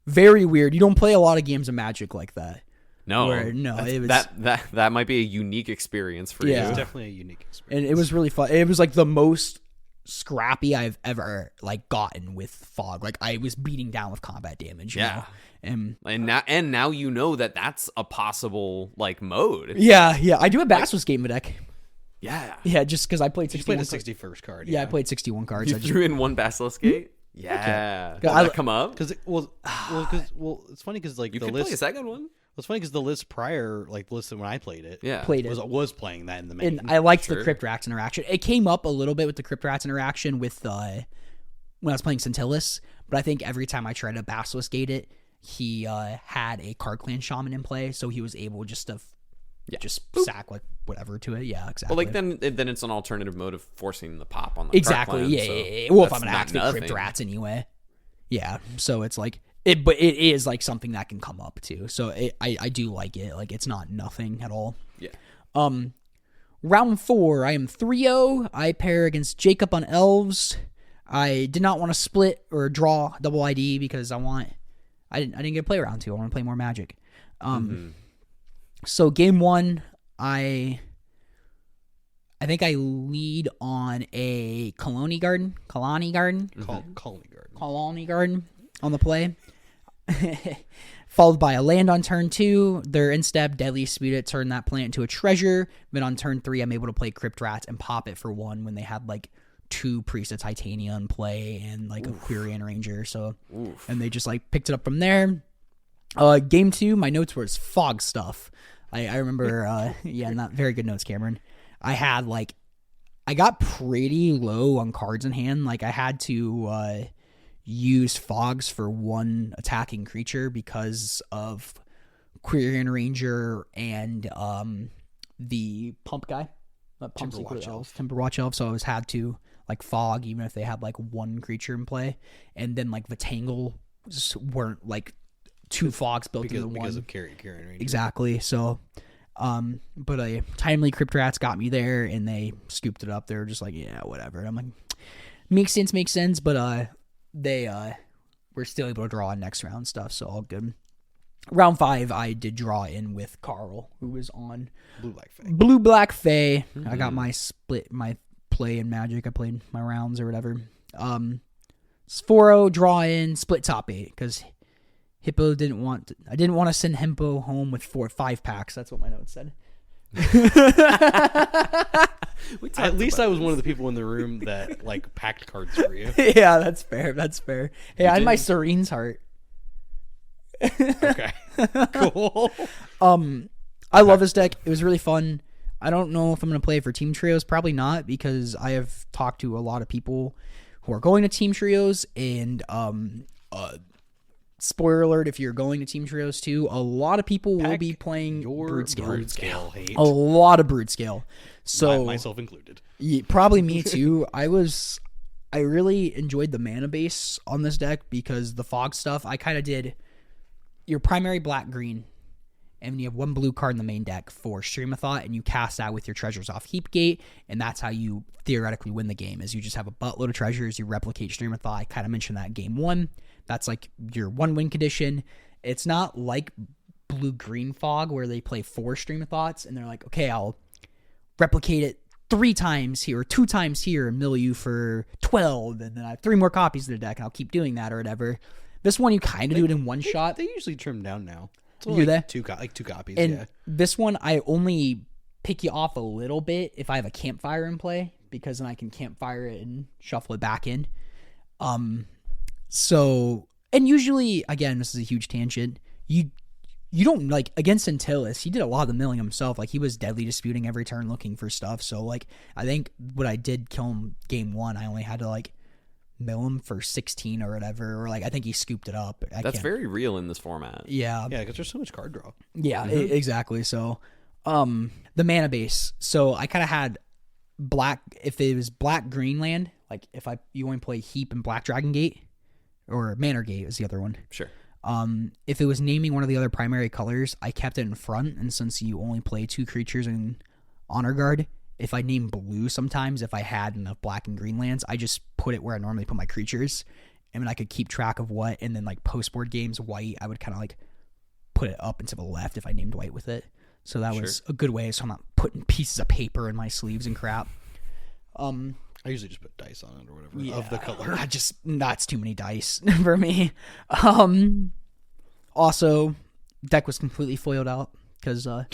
weird. You don't play a lot of games of Magic like that. No, it was that might be a unique experience for you. Yeah. It was definitely a unique experience. And it was really fun. It was like the most scrappy I've ever like gotten with Fog. Like I was beating down with combat damage. You know? And now you know that that's a possible like mode. Yeah. I do a Basilisk game deck. Yeah, just because I played 61. You played the 61st card. Yeah, I played 61 cards. You threw in 1 Basilisk Gate? Yeah. Did that come up? Because it's funny because like you the could list. play a second one. Well, it's funny because the list prior, like the list when I played it, was playing that in the main. And I liked the Crypt Rats interaction. It came up a little bit with the Crypt Rats interaction with when I was playing Scintillus, but I think every time I tried to Basilisk Gate it, he had a Card Clan Shaman in play, so he was able just to sack like whatever to it. Yeah, exactly. Well, like then it's an alternative mode of forcing the pop on the exactly. Clan, Yeah. Well, if I'm gonna activate Crypt Rats anyway, yeah. So it's like it, but it is like something that can come up too. So I do like it. Like it's not nothing at all. Yeah. Round 4, I am 3-0. I pair against Jacob on Elves. I did not want to split or draw double ID because I didn't get to play round 2. I want to play more Magic. So game 1, I think I lead on a Colony Garden on the play. Followed by a land on turn 2. Their instep, Deadly Spirit, turn that plant into a treasure. Then on turn 3, I'm able to play Crypt Rats and pop it for 1 when they had like 2 Priest of Titania in play and like a Quirion Ranger. So, and they just like picked it up from there. Game 2, my notes were Fog stuff. I remember, not very good notes, Cameron. I got pretty low on cards in hand. Like I had to use Fogs for 1 attacking creature because of Quirion Ranger and the pump guy. Timberwatch Elf. So I always had to like Fog even if they had like 1 creature in play, and then like the Tangle weren't like 2 Fogs built into 1 because of Quirion Ranger. Exactly. So, but a timely Crypt Rats got me there, and they scooped it up. They were just like, yeah, whatever. And I'm like, makes sense. But they were still able to draw in next round stuff, so all good. Round 5, I did draw in with Carl, who was on Blue Black Fae. I got my play in Magic. I played my rounds or whatever. 4-0, draw in, split top 8, because Hippo I didn't want to send Hippo home with 5 packs. That's what my notes said. At least I was one of the people in the room that like packed cards for you. Yeah, that's fair. Hey, I had my Serene's Heart. Okay. Cool. I love this deck. It was really fun. I don't know if I'm going to play it for team trios. Probably not, because I have talked to a lot of people who are going to team trios, and spoiler alert, if you're going to team trios too, a lot of people will be playing Brood Scale. Hate. A lot of Brood Scale. So myself included. Yeah, probably me too. I was I really enjoyed the mana base on this deck because the fog stuff, I kind of did your primary black-green, and then you have one blue card in the main deck for Stream of Thought, and you cast that with your treasures off Heap Gate, and that's how you theoretically win the game, is you just have a buttload of treasures, you replicate Stream of Thought. I kind of mentioned that in game 1. That's like your 1-win condition. It's not like blue-green fog where they play 4 Stream of Thoughts, and they're like, okay, I'll replicate it 3 times here or 2 times here and mill you for 12, and then I have 3 more copies of the deck and I'll keep doing that or whatever. This one you kind of do it in one shot. They usually trim down now. It's Do only they? like 2 copies. And yeah. this one I only pick you off a little bit if I have a campfire in play, because then I can campfire it and shuffle it back in. So, and usually, again, this is a huge tangent, you don't, like, against Antilles, he did a lot of the milling himself. Like, he was deadly disputing every turn looking for stuff. So, like, I think what I did kill him game 1, I only had to, like, mill him for 16 or whatever. Or, like, I think he scooped it up. That's very real in this format. Yeah. Yeah, because there's so much card draw. Yeah, exactly. So, the mana base. So, I kind of had black, if it was black-green land, like, if you only play Heap and Black Dragon Gate, or Manor Gate is the other one. Sure. If it was naming one of the other primary colors, I kept it in front, and since you only play 2 creatures in Honor Guard, if I name blue sometimes, if I had enough black and green lands, I just put it where I normally put my creatures, and then I could keep track of what, and then like post-board games, white, I would kind of like put it up and to the left if I named white with it. So that was a good way, so I'm not putting pieces of paper in my sleeves and crap. I usually just put dice on it or whatever of the color. That's too many dice for me. Also, deck was completely foiled out because well,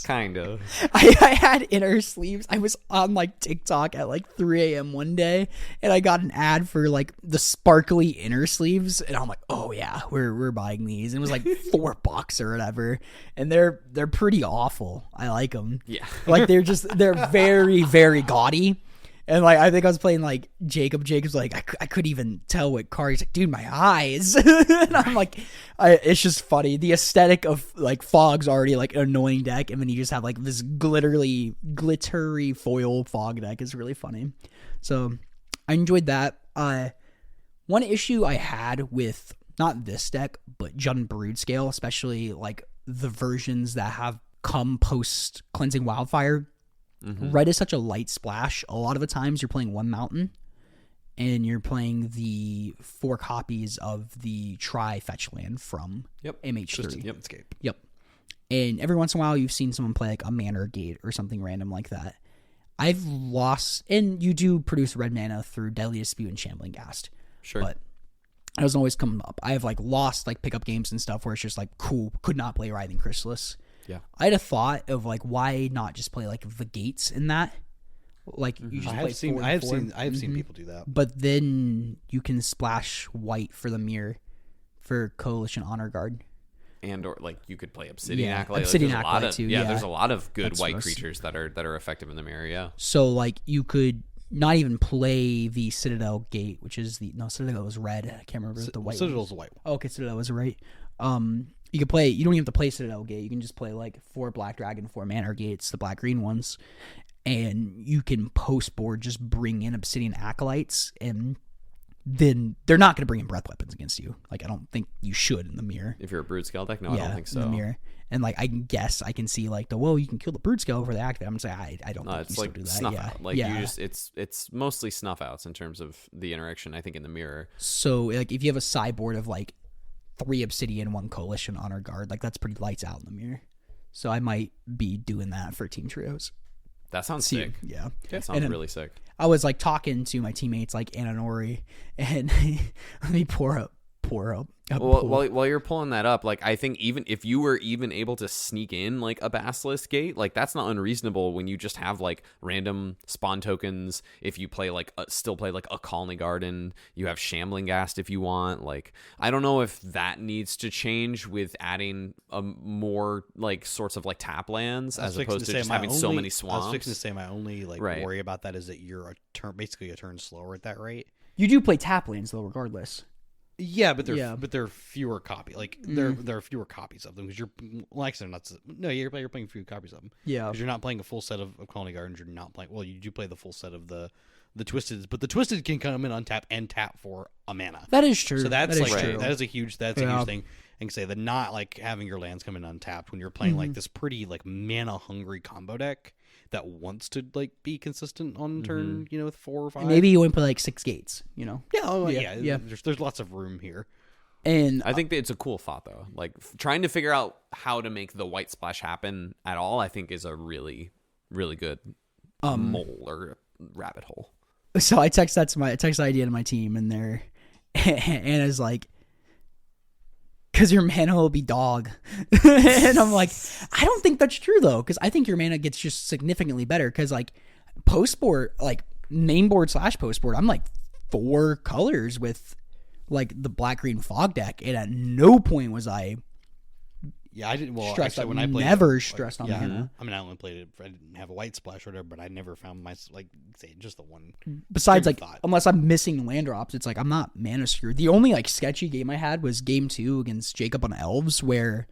kind of. I had inner sleeves. I was on like TikTok at like 3 a.m. one day, and I got an ad for like the sparkly inner sleeves, and I'm like, oh yeah, we're buying these. And it was like $4 or whatever, and they're pretty awful. I like them. Yeah, like they're very very gaudy. And like I think I was playing like Jacob. Jacob's like I couldn't even tell what card. He's like, dude, my eyes. And I'm like, it's just funny. The aesthetic of like Fog's already like an annoying deck, and then you just have like this glittery foil Fog deck is really funny. So I enjoyed that. One issue I had with not this deck, but Jund Brood Scale, especially like the versions that have come post Cleansing Wildfire. Mm-hmm. Red is such a light splash. A lot of the times you're playing 1 mountain and you're playing the 4 copies of the fetch land from MH3. Yep. And every once in a while you've seen someone play like a Manor Gate or something random like that. I've lost, and you do produce red mana through Deadly Dispute and Shambling Ghast. Sure. But it doesn't always come up. I have like lost like pickup games and stuff where it's just like, cool, could not play Writhing Chrysalis. Yeah, I had a thought of like, why not just play like the gates in that? Like you just play 4 and 4. I have seen people do that. But then you can splash white for the mirror for Coalition Honor Guard, and or like you could play Obsidian Acolyte. Obsidian like, Acolyte too. Yeah, there's a lot of good That's white creatures that are effective in the mirror. Yeah. So like you could not even play the Citadel Gate, which is Citadel was red. I can't remember the white. Citadel's a white one. Oh, okay, Citadel was right. You can play. You don't even have to play Citadel Gate. You can just play like 4 Black Dragon, 4 Manor Gates, the black green ones, and you can post board just bring in Obsidian Acolytes, and then they're not going to bring in Breath Weapons against you. Like I don't think you should in the mirror. If you're a Brood Scale deck, no, I don't think so. In the mirror, and like I guess I can see like you can kill the Brood Scale for the activate. I'm gonna say I don't. No, think it's you like still do that. snuff Yeah. out. Like you just it's mostly snuff outs in terms of the interaction. I think in the mirror. So like if you have a sideboard of like 3 Obsidian, 1 Coalition Honor Guard, like that's pretty lights out in the mirror. So I might be doing that for team trios. That sounds sick. Yeah, that sounds really sick. I was like talking to my teammates like Ananori, and let me pour up. While you're pulling that up, like I think even if you were even able to sneak in like a Basilisk Gate, like that's not unreasonable when you just have like random spawn tokens. If you play like still play like a Colony Garden, you have Shambling Ghast if you want. Like I don't know if that needs to change with adding more like sorts of like tap lands as opposed to just having so many swamps. I was fixing to say my only worry about that is that you're basically a turn slower at that rate. You do play tap lands though, regardless. Yeah, but Yeah. they're fewer copy. Like there are fewer copies of them because you're playing fewer copies of them. Yeah. Because you're not playing a full set of Colony Gardens. You're not playing. Well, you do play the full set of the Twisteds, but the Twisted can come in untap and tap for a mana. That is true. So that's that is like true. that is a huge a huge thing. And say that not like having your lands come in untapped when you're playing like this pretty like mana hungry combo deck that wants to like be consistent on turn, with 4 or 5. Maybe you went for like 6 gates, Yeah. There's lots of room here. And I think that it's a cool thought though. Like trying to figure out how to make the white splash happen at all, I think is a really, really good mole or rabbit hole. so I text the idea to my team, and they're Anna's like, because your mana will be dog. And I'm like, I don't think that's true though, because I think your mana gets just significantly better. Because like post board, like main board / post board, I'm like 4 colors with like the black green fog deck, and at no point was I I didn't. Well, stressed. actually, when I played, never stressed on mana. I mean, I only played it. I didn't have a white splash or whatever, but I never found just the one. Besides, like, thought. unless I'm missing land drops, it's like I'm not mana screwed. The only like sketchy game I had was game 2 against Jacob on Elves, where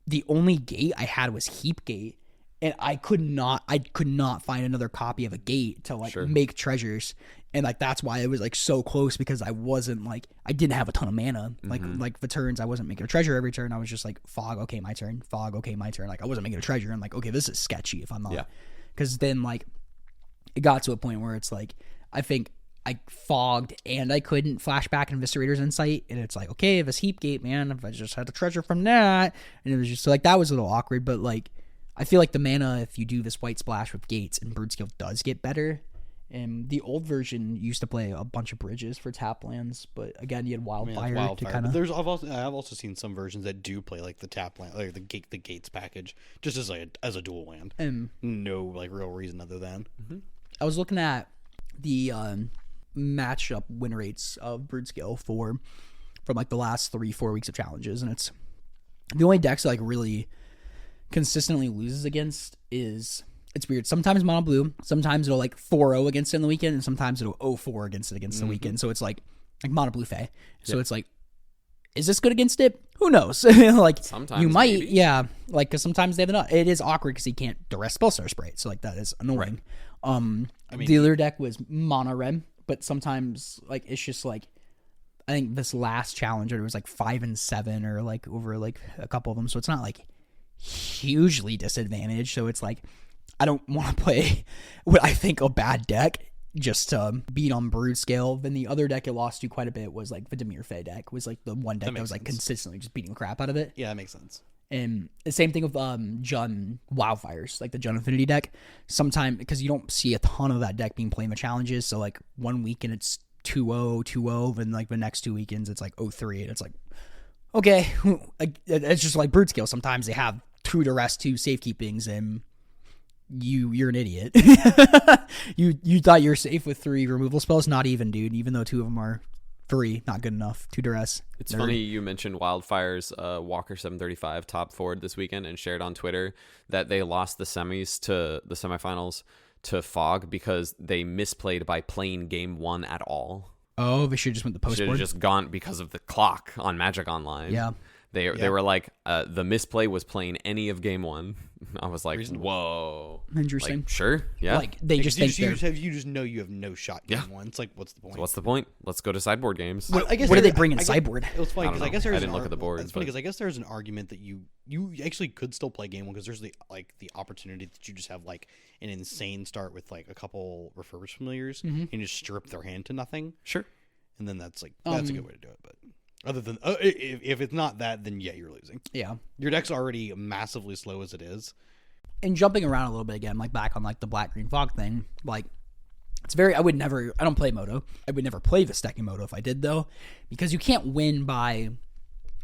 the only gate I had was Heap Gate, and I could not find another copy of a gate to like make treasures. And like that's why it was like so close, because I wasn't like, I didn't have a ton of mana. Like the turns I wasn't making a treasure every turn. I was just like, fog, okay, my turn. Fog, okay, my turn. Like I wasn't making a treasure. And like, okay, this is sketchy if I'm not. Because then like it got to a point where it's like, I think I fogged and I couldn't flashback Eviscerator's Insight. And it's like, okay, if it's Heap Gate, man, if I just had the treasure from that. And it was just like, that was a little awkward. But like, I feel like the mana, if you do this white splash with gates and Broodskill, does get better. And the old version used to play a bunch of bridges for tap lands, but again, you had Wildfire to kind of. I've also seen some versions that do play like the tap land, like the gates package, just as a dual land. No like real reason other than. I was looking at the matchup win rates of Broodskill from like the last 3-4 weeks of challenges, and it's the only decks that like really consistently loses against is. It's weird. Sometimes mono blue, sometimes it'll like 4-0 against it in the weekend, and sometimes it'll 0-4 against the weekend. So it's like mono blue Fae. So it's like, is this good against it? Who knows? Like sometimes you might, maybe. like because sometimes they have enough. It is awkward because he can't duress Spellstar Sprite, so like that is annoying. The other deck was mono red, but sometimes like it's just like, I think this last challenger was like 5 and 7 or like over like a couple of them, so it's not like hugely disadvantaged. So it's like, I don't want to play what I think a bad deck just to beat on Brood scale. Then the other deck it lost to quite a bit was like the Dimir Fae deck, was like the one deck that was like consistently just beating the crap out of it. Yeah, that makes sense. And the same thing with Jun Wildfires, like the Jun Infinity deck. Sometimes, because you don't see a ton of that deck being played in the challenges, so like one weekend it's 2-0, 2-0, then like the next 2 weekends it's like 0-3, and it's like, okay, it's just like Brood scale. Sometimes they have 2 duress, 2 safekeepings, and you're an idiot. you thought you're safe with 3 removal spells. Not even, dude. Even though 2 of them are 3, not good enough. 2 duress. It's funny you mentioned Wildfire's Walker 735 top forward this weekend, and shared on Twitter that they lost the semifinals to Fog because they misplayed by playing game 1 at all. Oh, they should have just went the post Should board. have just gone because of the clock on Magic Online. Yeah. They were like, the misplay was playing any of game 1. I was like, whoa. Interesting. Like, sure, yeah. Like they just think you just know you have no shot game 1. It's like, what's the point? So what's the point? Let's go to sideboard games. What do they bring in sideboard? It was funny because I guess there's I didn't look at the board. It's funny because I guess there's an argument that you actually could still play game 1 because there's the opportunity that you just have like an insane start with like a couple refurbished familiars and just strip their hand to nothing. Sure. And then that's a good way to do it. But other than if it's not that, then yeah, you're losing. Yeah. Your deck's already massively slow as it is. And jumping around a little bit again, like back on like the black green fog thing, like it's very, I don't play Moto. I would never play the stacking Moto if I did though, because you can't win by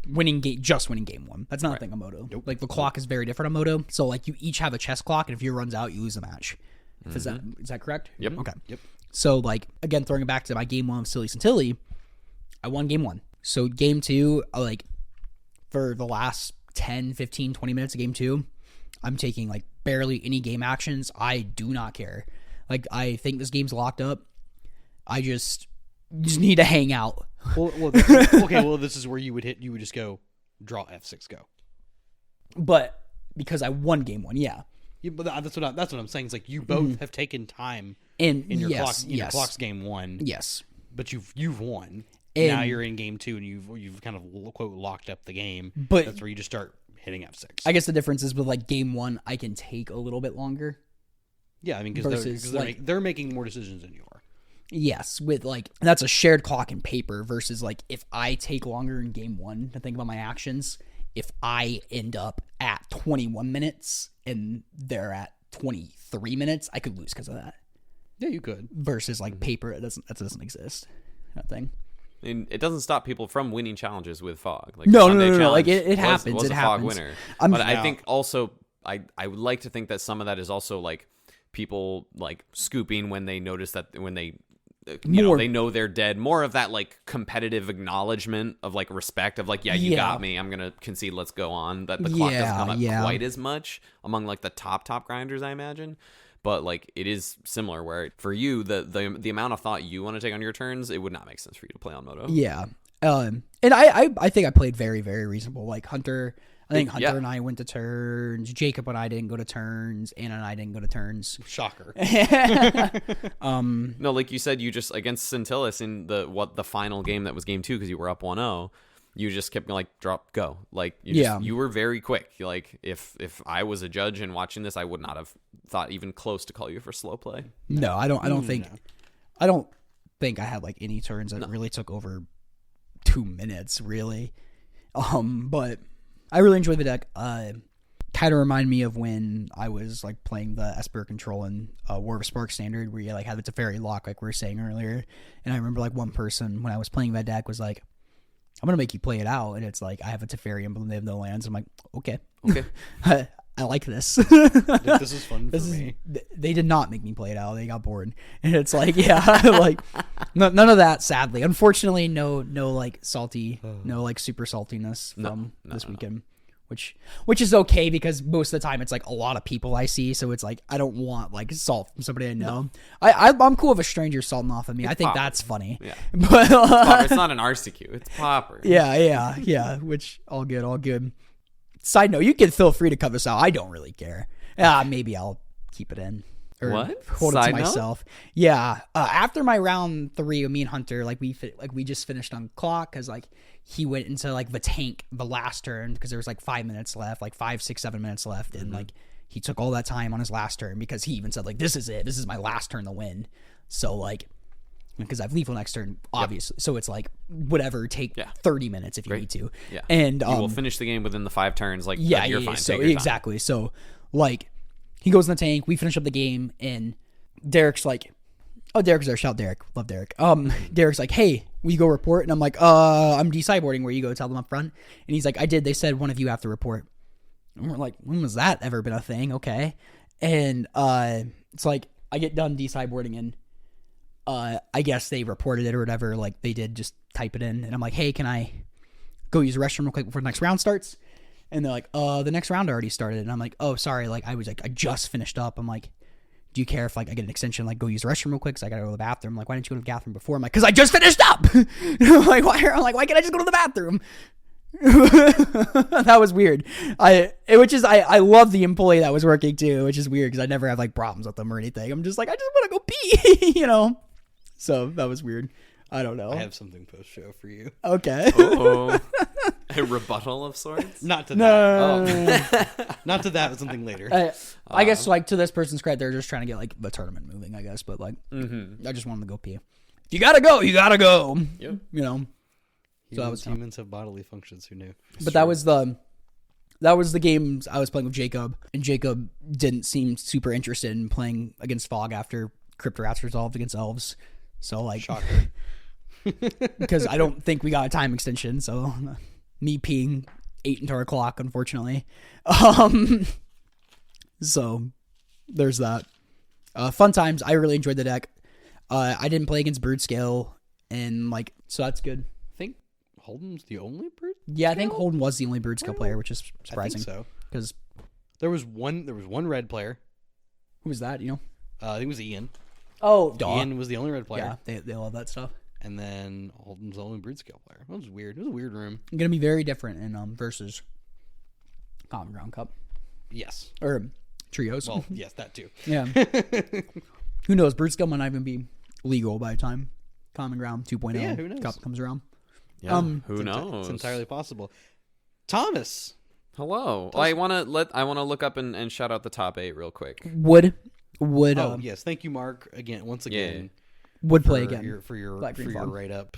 winning game 1. That's not a thing on Moto. Nope. Like the clock is very different on Moto. So like you each have a chess clock, and if yours runs out, you lose the match. Is that correct? Yep. Okay. Yep. So like again, throwing it back to my game 1 of Silly Centilli, I won game 1. So game 2, like for the last 10, 15, 20 minutes of game 2, I'm taking like barely any game actions. I do not care. Like I think this game's locked up. I just need to hang out. Okay, this is where you would just go draw F6 go. But because I won game 1, yeah. But that's what I'm saying. It's like you both have taken time In your yes, clock. Your yes. clock's game 1. Yes. But you've won. And now you're in game 2, and you've kind of quote locked up the game. But that's where you just start hitting F6. I guess the difference is with like game 1, I can take a little bit longer. Yeah, I mean because they're making more decisions than you are. Yes, with like that's a shared clock and paper versus like if I take longer in game 1 to think about my actions, if I end up at 21 minutes and they're at 23 minutes, I could lose because of that. Yeah, you could. Versus like paper, that doesn't exist. That thing. And it doesn't stop people from winning challenges with Fog. Like No. challenge Like it happens. Was it a happens. Fog winner. But I think also I would like to think that some of that is also like people like scooping when they notice that when they they know they're dead. More of that like competitive acknowledgement of like respect of like, you got me. I'm gonna concede. Let's go on. That the clock doesn't come up quite as much among like the top grinders, I imagine. But like it is similar where for you the amount of thought you want to take on your turns, it would not make sense for you to play on Moto. Yeah. And I think I played very, very reasonable. Like Hunter. I think Hunter and I went to turns. Jacob and I didn't go to turns. Anna and I didn't go to turns. Shocker. No, like you said, you just against Scintillus in the final game that was game 2 because you were up 1-0. You just kept like drop go. Like you were very quick. Like if I was a judge and watching this, I would not have thought even close to call you for slow play. No, I don't think I had like any turns that really took over 2 minutes really. But I really enjoyed the deck. Kind of remind me of when I was like playing the Esper control in War of Spark standard, where you like had the Teferi lock, like we were saying earlier. And I remember like one person when I was playing that deck was like, "I'm gonna make you play it out," and it's like I have a Teferi emblem, they have no lands. I'm like, okay. I like this. This is fun for me. They did not make me play it out. They got bored, and it's like, like none of that. Sadly, unfortunately, no like salty, no like super saltiness from this weekend, which is okay because most of the time it's like a lot of people I see, so it's like I don't want like salt from somebody I know. I'm cool if a stranger salting off of me. I think Pauper. that's funny. Yeah, but Pauper. It's not an RCQ. It's Pauper. Yeah. Which all good. Side note, you can feel free to cut this out. I don't really care. Maybe I'll keep it in. Or what? Hold Side it to myself. Yeah. After my round 3, me and Hunter, we just finished on clock because like he went into like the tank the last turn because there was like 5 minutes left, like 5, 6, 7 minutes left, and like he took all that time on his last turn because he even said like this is it. This is my last turn to win. So like. Because I have lethal next turn, obviously. So it's like, whatever, take 30 minutes if you need to. Yeah. And you will finish the game within the 5 turns. Like, you're fine. So, take your exactly. So, like, he goes in the tank. We finish up the game. And Derek's like, Derek's there. Shout Derek. Love Derek. Derek's like, hey, we go report. And I'm like, I'm de-cyborging. Where you go? Tell them up front. And he's like, I did. They said one of you have to report. And we're like, when was that ever been a thing? Okay. And it's like, I get done de-cyborging and I guess they reported it or whatever. Like they did just type it in, and I'm like, hey, can I go use the restroom real quick before the next round starts? And they're like, the next round already started. And I'm like, oh, sorry. Like I just finished up. I'm like, do you care if like I get an extension, like go use the restroom real quick? Cause I gotta go to the bathroom. I'm like, why didn't you go to the bathroom before? I'm like, cause I just finished up. I'm like, why can't I just go to the bathroom? That was weird. I love the employee that was working too, which is weird because I never have like problems with them or anything. I'm just like, I just want to go pee, So that was weird. I don't know. I have something post show for you. Okay. A rebuttal of sorts? Not to No. that. Not to that, but something later. I guess like to this person's credit, they're just trying to get like the tournament moving, I guess. But like, I just wanted to go pee. If you gotta go, you gotta go. Yep. So that was humans have bodily functions. Who knew? But that was the games I was playing with Jacob, and Jacob didn't seem super interested in playing against Fog after Cryptorats resolved against Elves. So like, shocker. Because I don't think we got a time extension. So me peeing 8 into our clock, unfortunately. So there's that. Fun times. I really enjoyed the deck. I didn't play against Brood Scale, and like, so that's good. I think Holden's the only Brood. Yeah, I think Holden was the only Brood Scale player, which is surprising. I think so. Because there was one red player. Who was that? I think it was Ian. Oh, Ian was the only red player. Yeah, they love that stuff. and then Alden's the only brood scale player. That was weird. It was a weird room. Going to be very different in versus Common Ground Cup Yes. or trios. Well, yes, that too. Yeah. Who knows? Brood scale might not even be legal by the time Common Ground 2.0 Yeah, who knows? Cup comes around. Yeah, who knows? It's entirely possible. Thomas. Hello. I want to look up and shout out the top 8 real quick. Would Yes, thank you, Mark. Once again. would play for again. For your Black Green Fog. write up.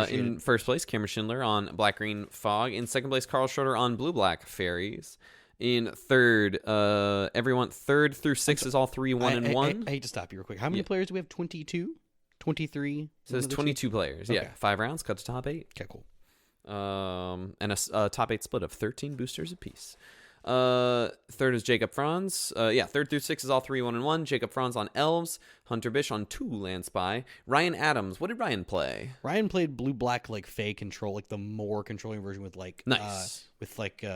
In first place, Cameron Schindler on Black Green Fog. In second place, Carl Schroeder on Blue Black Fairies. In third, everyone third through 6 is all 3 1-1. I hate to stop you real quick. How many players do we have? 22? 23? It says 22 players. Okay. Yeah, 5 rounds, cut to top 8. Okay, cool. And a top 8 split of 13 boosters apiece. Third is Jacob Franz. Third through 6 is all 3 1-1. Jacob Franz on Elves. Hunter Bish on 2 Land Spy. Ryan Adams. What did Ryan play? Ryan played blue black like Fey control, like the more controlling version with like Nice.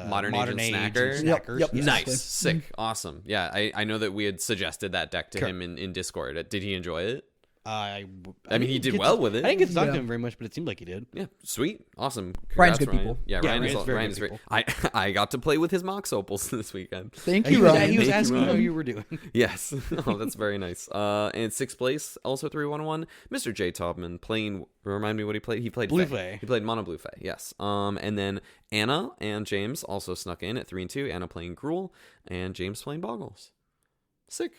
Modern Age and Snacker. Snackers. Yep. Yes. Nice. Sick. Awesome. Yeah, I know that we had suggested that deck to him in Discord. Did he enjoy it? I mean, he didn't did get well to- with it. I didn't get to talk to Yeah. him very much, but it seemed like he did. Yeah, sweet, awesome. Ryan's Congrats, good people. Yeah, Yeah, Ryan Ryan's is very Ryan's good great. I got to play with his Mox Opals this weekend. Thank He you, was, Ryan. he was Thank you, asking how Ryan. you were doing. Yes. Oh, that's very nice. And sixth place, also 3-1-1, Mr. J. Taubman playing. Remind me what he played. He played Blue Fae. Fae. He played Mono Blue Fae. Yes. And then Anna and James also snuck in at 3-2. Anna playing Gruul and James playing Bogles. Sick.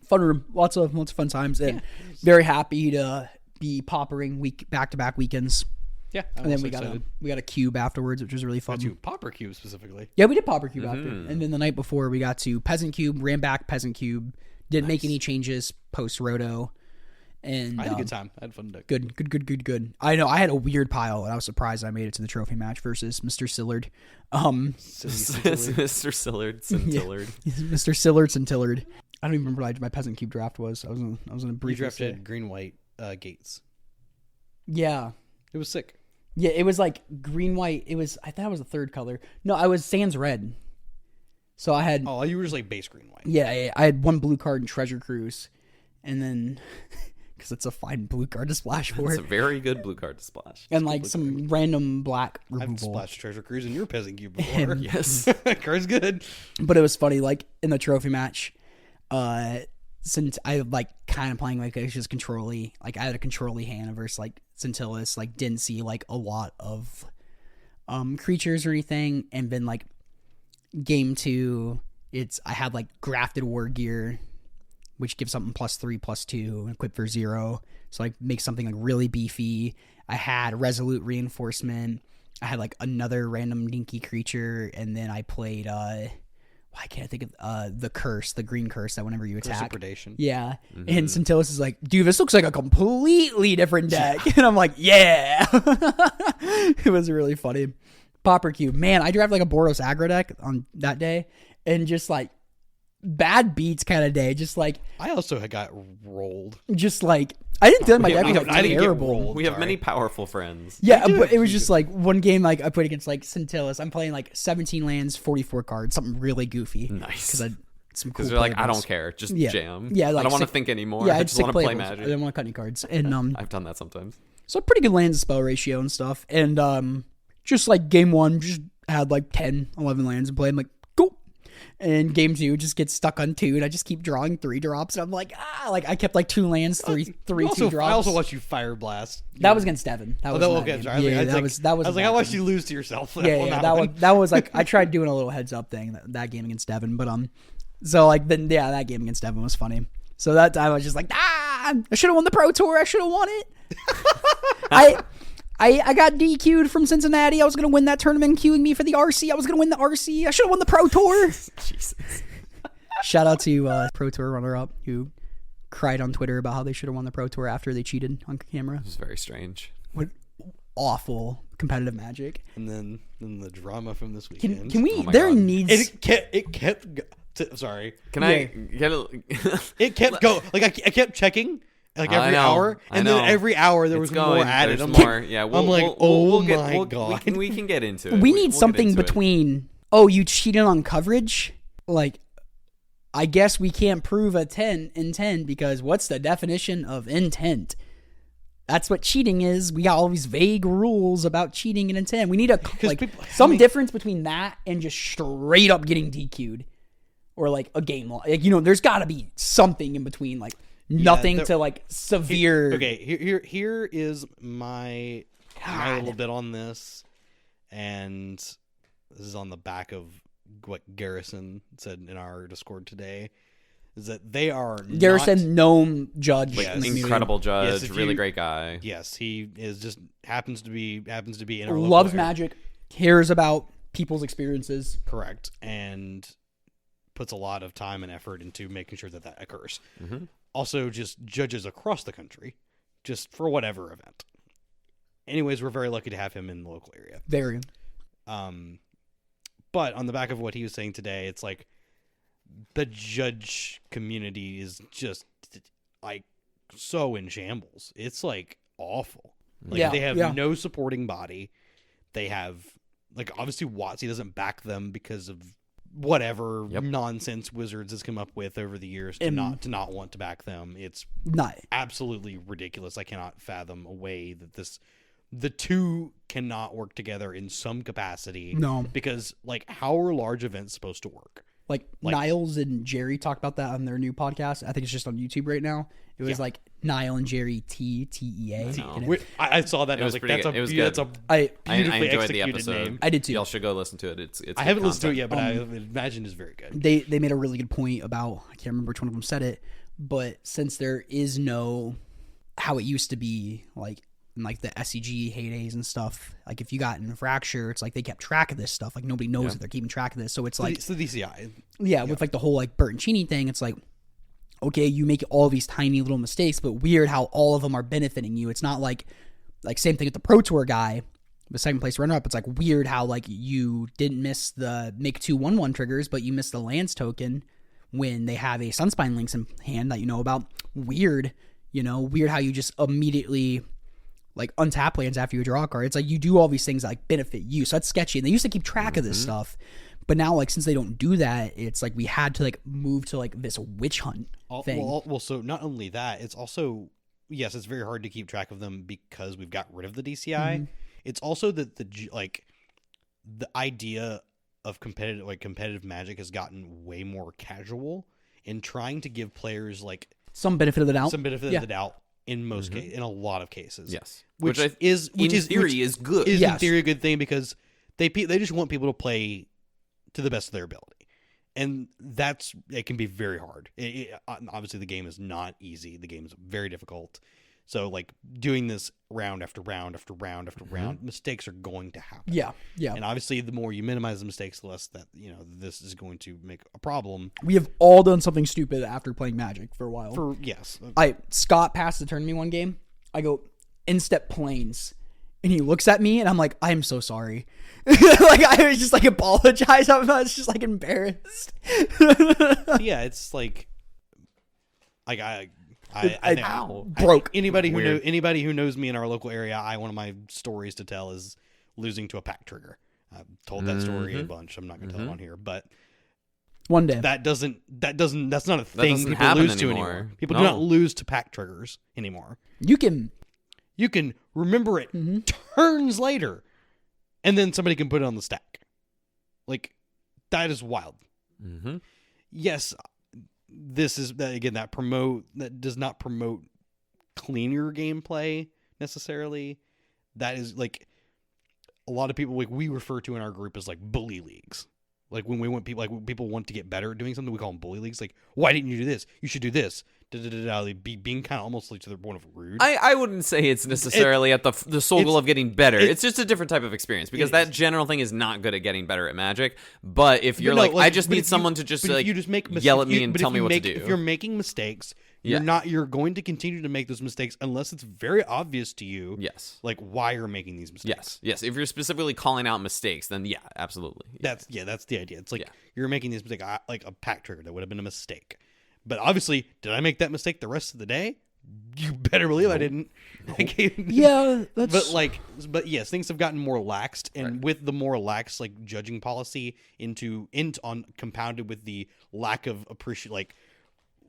Fun room. Lots of fun times. And very happy to be poppering back-to-back weekends. Yeah, And then we got a cube afterwards, which was really fun. got you Pauper Cube specifically. Yeah, we did Pauper Cube after. And then the night before, we got to Peasant Cube, ran back Peasant Cube, didn't make any changes post-Roto. And I had a good time. I had fun. Good. I know, I had a weird pile, and I was surprised I made it to the trophy match versus Mr. Sillard. Mr. Sillard, Scintillard. Mr. Sillard and Tillard. I don't even remember what my Peasant Cube draft was. I was in a You brief. drafted green-white Gates. Yeah. It was sick. Yeah, it was like green-white. I thought it was the third color. No, I was Sans Red. So I had... Oh, you were just like base green-white. Yeah, I had one blue card in Treasure Cruise. And then... Because it's a fine blue card to splash for. It's a very good blue card to splash. And like some random black I've removal. splashed Treasure Cruise in your Peasant Cube before. Yes. Card's good. But it was funny, like in the trophy match, since I like kind of playing like it's just control-y, like I had a control-y hand versus like Scintillas, like didn't see like a lot of creatures or anything, and then like game 2, I had like grafted war gear, which gives something +3/+2 and equip for 0, so like make something like really beefy. I had resolute reinforcement. I had like another random dinky creature, and then I played why can't I think of the curse, the green curse that whenever you attack. Predation. Yeah. And Scintillas is like, dude, this looks like a completely different deck. And I'm like, yeah. It was really funny. Pauper Cube. Man, I drafted like a Boros aggro deck on that day, and just like bad beats kind of day. Just like I also had got rolled. I didn't feel like my deck I was didn't get terrible. rolled. We have Sorry. many powerful friends. Yeah, but it was just like one game like I played against like Scintillas. I'm playing like 17 lands, 44 cards, something really goofy. Nice. Because some cool Because they're like, I playables. don't care, just Yeah. jam. Yeah, I like don't want to sick- think anymore. Yeah, I I just want to play I Magic. didn't want to cut any cards. And I've done that sometimes. so pretty good lands to spell ratio and stuff. And just like game 1, just had like 10, 11 lands and played. I'm like, cool. And game 2 just gets stuck on 2, and I just keep drawing 3 drops. And I'm like, like I kept like 2 lands, three 2 drops. I also watched you Fire Blast. That was against Devin. That was not okay. game. Sorry. Yeah, I that was I was like, I bad watched game. you lose to yourself. That was like I tried doing a little heads up thing that game against Devin, but so like then that game against Devin was funny. So that time I was just like, I should have won the Pro Tour. I should have won it. I got DQ'd from Cincinnati. I was gonna win that tournament, queuing me for the RC. I was gonna win the RC. I should have won the Pro Tour. Jesus. Shout out to Pro Tour runner-up who cried on Twitter about how they should have won the Pro Tour after they cheated on camera. It was very strange. What awful competitive Magic. And then the drama from this weekend. Can we? Oh my There God. needs. It kept. Sorry. Can I get a... It kept go. Like I kept checking. Like every hour, and then every hour there was more added. There's I'm more. like, Yeah, I'm like, we'll get, my God. We can get into it. We need We'll get something into it. between, oh, you cheated on coverage? Like, I guess we can't prove a 10 because what's the definition of intent? That's what cheating is. We got all these vague rules about cheating and intent. We need people, some difference between that and just straight up getting DQ'd or like a game law. Like, there's got to be something in between, like nothing to like severe. Here is my little bit on this, and this is on the back of what Garrison said in our Discord today. Is that they are Garrison, known judge, incredible judge, really great guy. Yes, he is just happens to be in our loves local Magic, cares about people's experiences. Correct, and puts a lot of time and effort into making sure that occurs. Mm-hmm. Also, just judges across the country, just for whatever event. Anyways, we're very lucky to have him in the local area. Very. But on the back of what he was saying today, it's like, the judge community is just like so in shambles. It's like awful. Like they have no supporting body. They have like obviously WotC doesn't back them because of whatever nonsense Wizards has come up with over the years to not want to back them. It's absolutely ridiculous. I cannot fathom a way that the two cannot work together in some capacity. No, because like how are large events supposed to work? Like Niles and Jerry talked about that on their new podcast. I think it's just on YouTube right now. It was like Niall and Jerry TEA. I saw that. And I was like, that's a beautifully enjoyed the executed episode. name. I did too. Y'all should go listen to it. It's I haven't listened to it yet, but I imagine it's very good. They made a really good point about, I can't remember which one of them said it, but since there is no how it used to be like in like the SCG heydays and stuff, like if you got in a fracture, it's like they kept track of this stuff. Like nobody knows that they're keeping track of this. So it's like it's the DCI. Yeah, with like the whole like Bert and Cheney thing, it's like, okay, you make all these tiny little mistakes, but weird how all of them are benefiting you. It's not like same thing with the Pro Tour guy, the second place runner up. It's like weird how like you didn't miss the make 2/1/1 triggers, but you missed the Lance token when they have a Sunspine Lynx in hand that you know about. Weird how you just immediately like untap lands after you draw a card. It's like you do all these things that like benefit you. So that's sketchy. And they used to keep track of this stuff. But now, like, since they don't do that, it's like we had to like move to like this witch hunt thing. Well, so not only that, it's also, yes, it's very hard to keep track of them because we've got rid of the DCI. Mm-hmm. It's also that the idea of competitive Magic has gotten way more casual in trying to give players like some benefit of the doubt. In most cases, in a lot of cases, yes, which in theory is good. In theory a good thing because they just want people to play to the best of their ability, and it can be very hard. Obviously, the game is not easy. The game is very difficult. So, like doing this round after round after round after round, mistakes are going to happen. Yeah. And obviously, the more you minimize the mistakes, the less that this is going to make a problem. We have all done something stupid after playing Magic for a while. Scott passed the turn to me one game. I go instep planes, and he looks at me, and I'm like, I'm so sorry. Like I was just like apologize. I was just like embarrassed. Yeah, it's like I broke. Anybody who knows me in our local area, one of my stories to tell is losing to a pack trigger. I've told that story a bunch. I'm not going to tell it on here, but one day that's not a thing people lose to anymore. People do not lose to pack triggers anymore. You can remember it turns later, and then somebody can put it on the stack. Like that is wild. Mm-hmm. Yes. This is that does not promote cleaner gameplay necessarily. That is like a lot of people like we refer to in our group as like bully leagues. Like when when people want to get better at doing something, we call them bully leagues. Like, why didn't you do this? You should do this. Being kind of almost like to the point of rude. I wouldn't say it's necessarily at the sole goal of getting better. It's just a different type of experience because that general thing is not good at getting better at Magic. But if you're I just need someone to just like yell at me and tell me what to do. If you're making mistakes, you're going to continue to make those mistakes unless it's very obvious to you. Yes. Like why you're making these mistakes. Yes. If you're specifically calling out mistakes, then yeah, absolutely. That's the idea. It's like you're making these mistakes like a pack trigger that would have been a mistake. But obviously, did I make that mistake the rest of the day? You better believe I didn't. Yeah, but yes, things have gotten more laxed, and with the more lax like judging policy compounded with the lack of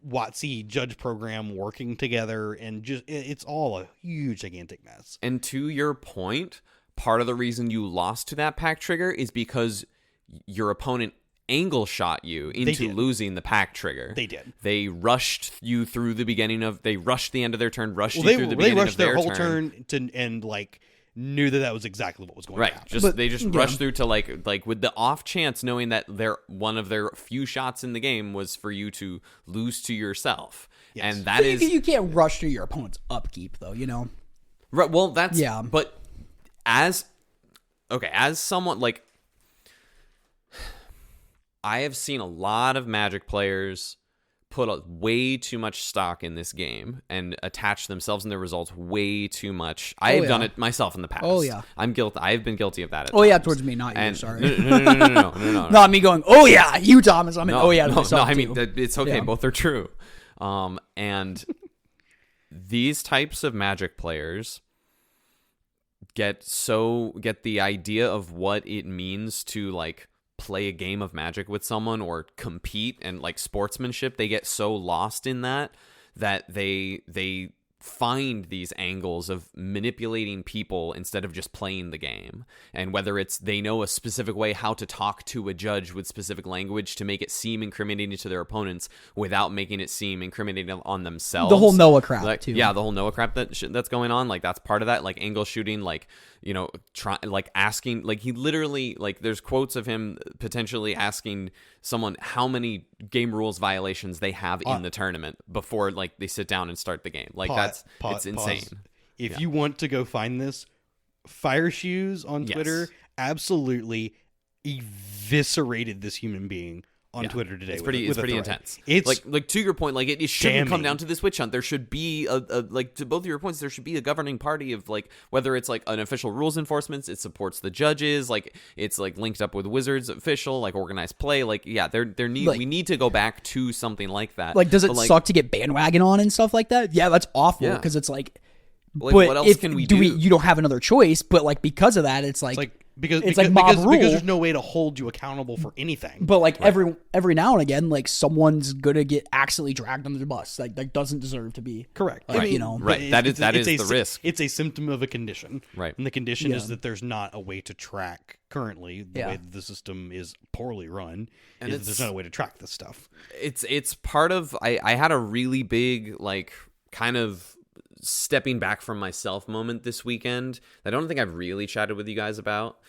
WotC judge program working together, and just it's all a huge, gigantic mess. And to your point, part of the reason you lost to that pack trigger is because your opponent angle shot you into losing the pack trigger. They did. They rushed you through the beginning of. They rushed the end of their turn. Rushed you through the beginning of their whole turn and like knew that was exactly what was going to happen. They just rushed through to like with the off chance, knowing that one of their few shots in the game was for you to lose to yourself. Yes. And that is you can't rush through your opponent's upkeep though. Right. Well, that's yeah. But as someone like. I have seen a lot of Magic players put way too much stock in this game and attach themselves and their results way too much. I have done it myself in the past. Oh, yeah. I'm guilty. I've been guilty of that. At times. Yeah, towards me, not you. Sorry. No. Not me going. Oh yeah, you, Thomas. I mean, to myself I mean, too. it's okay. Yeah. Both are true. And these types of Magic players get the idea of what it means to like play a game of Magic with someone or compete and like sportsmanship. They get so lost in that they find these angles of manipulating people instead of just playing the game. And whether it's they know a specific way how to talk to a judge with specific language to make it seem incriminating to their opponents without making it seem incriminating on themselves. The whole Noah crap, like, too. Yeah, the whole Noah crap that's going on. Like that's part of that. Like angle shooting, like asking, like he literally, like there's quotes of him potentially asking someone how many game rules violations they have in the tournament before like they sit down and start the game. Like it's insane. If you want to go find this, Fire Shoes on Twitter absolutely eviscerated this human being on Twitter today. It's pretty intense. It's like to your point, like it shouldn't come down to this witch hunt. There should be a like to both of your points. There should be a governing party of like whether it's like an official rules enforcement, it supports the judges, like it's like linked up with Wizards official, like organized play. Like we need to go back to something like that. Like, does it suck to get bandwagon on and stuff like that? Yeah, that's awful because it's like. Like, but what else can we do? You don't have another choice, but like because of that, it's like because there's no way to hold you accountable for anything. But like every now and again, like someone's gonna get accidentally dragged under the bus, like that doesn't deserve to be correct. Like, right? That is the risk. It's a symptom of a condition, right? And the condition is that there's not a way to track currently the way that the system is poorly run, and there's not a way to track this stuff. It's part of. I had a really big like kind of stepping back from myself moment this weekend that I don't think I've really chatted with you guys about,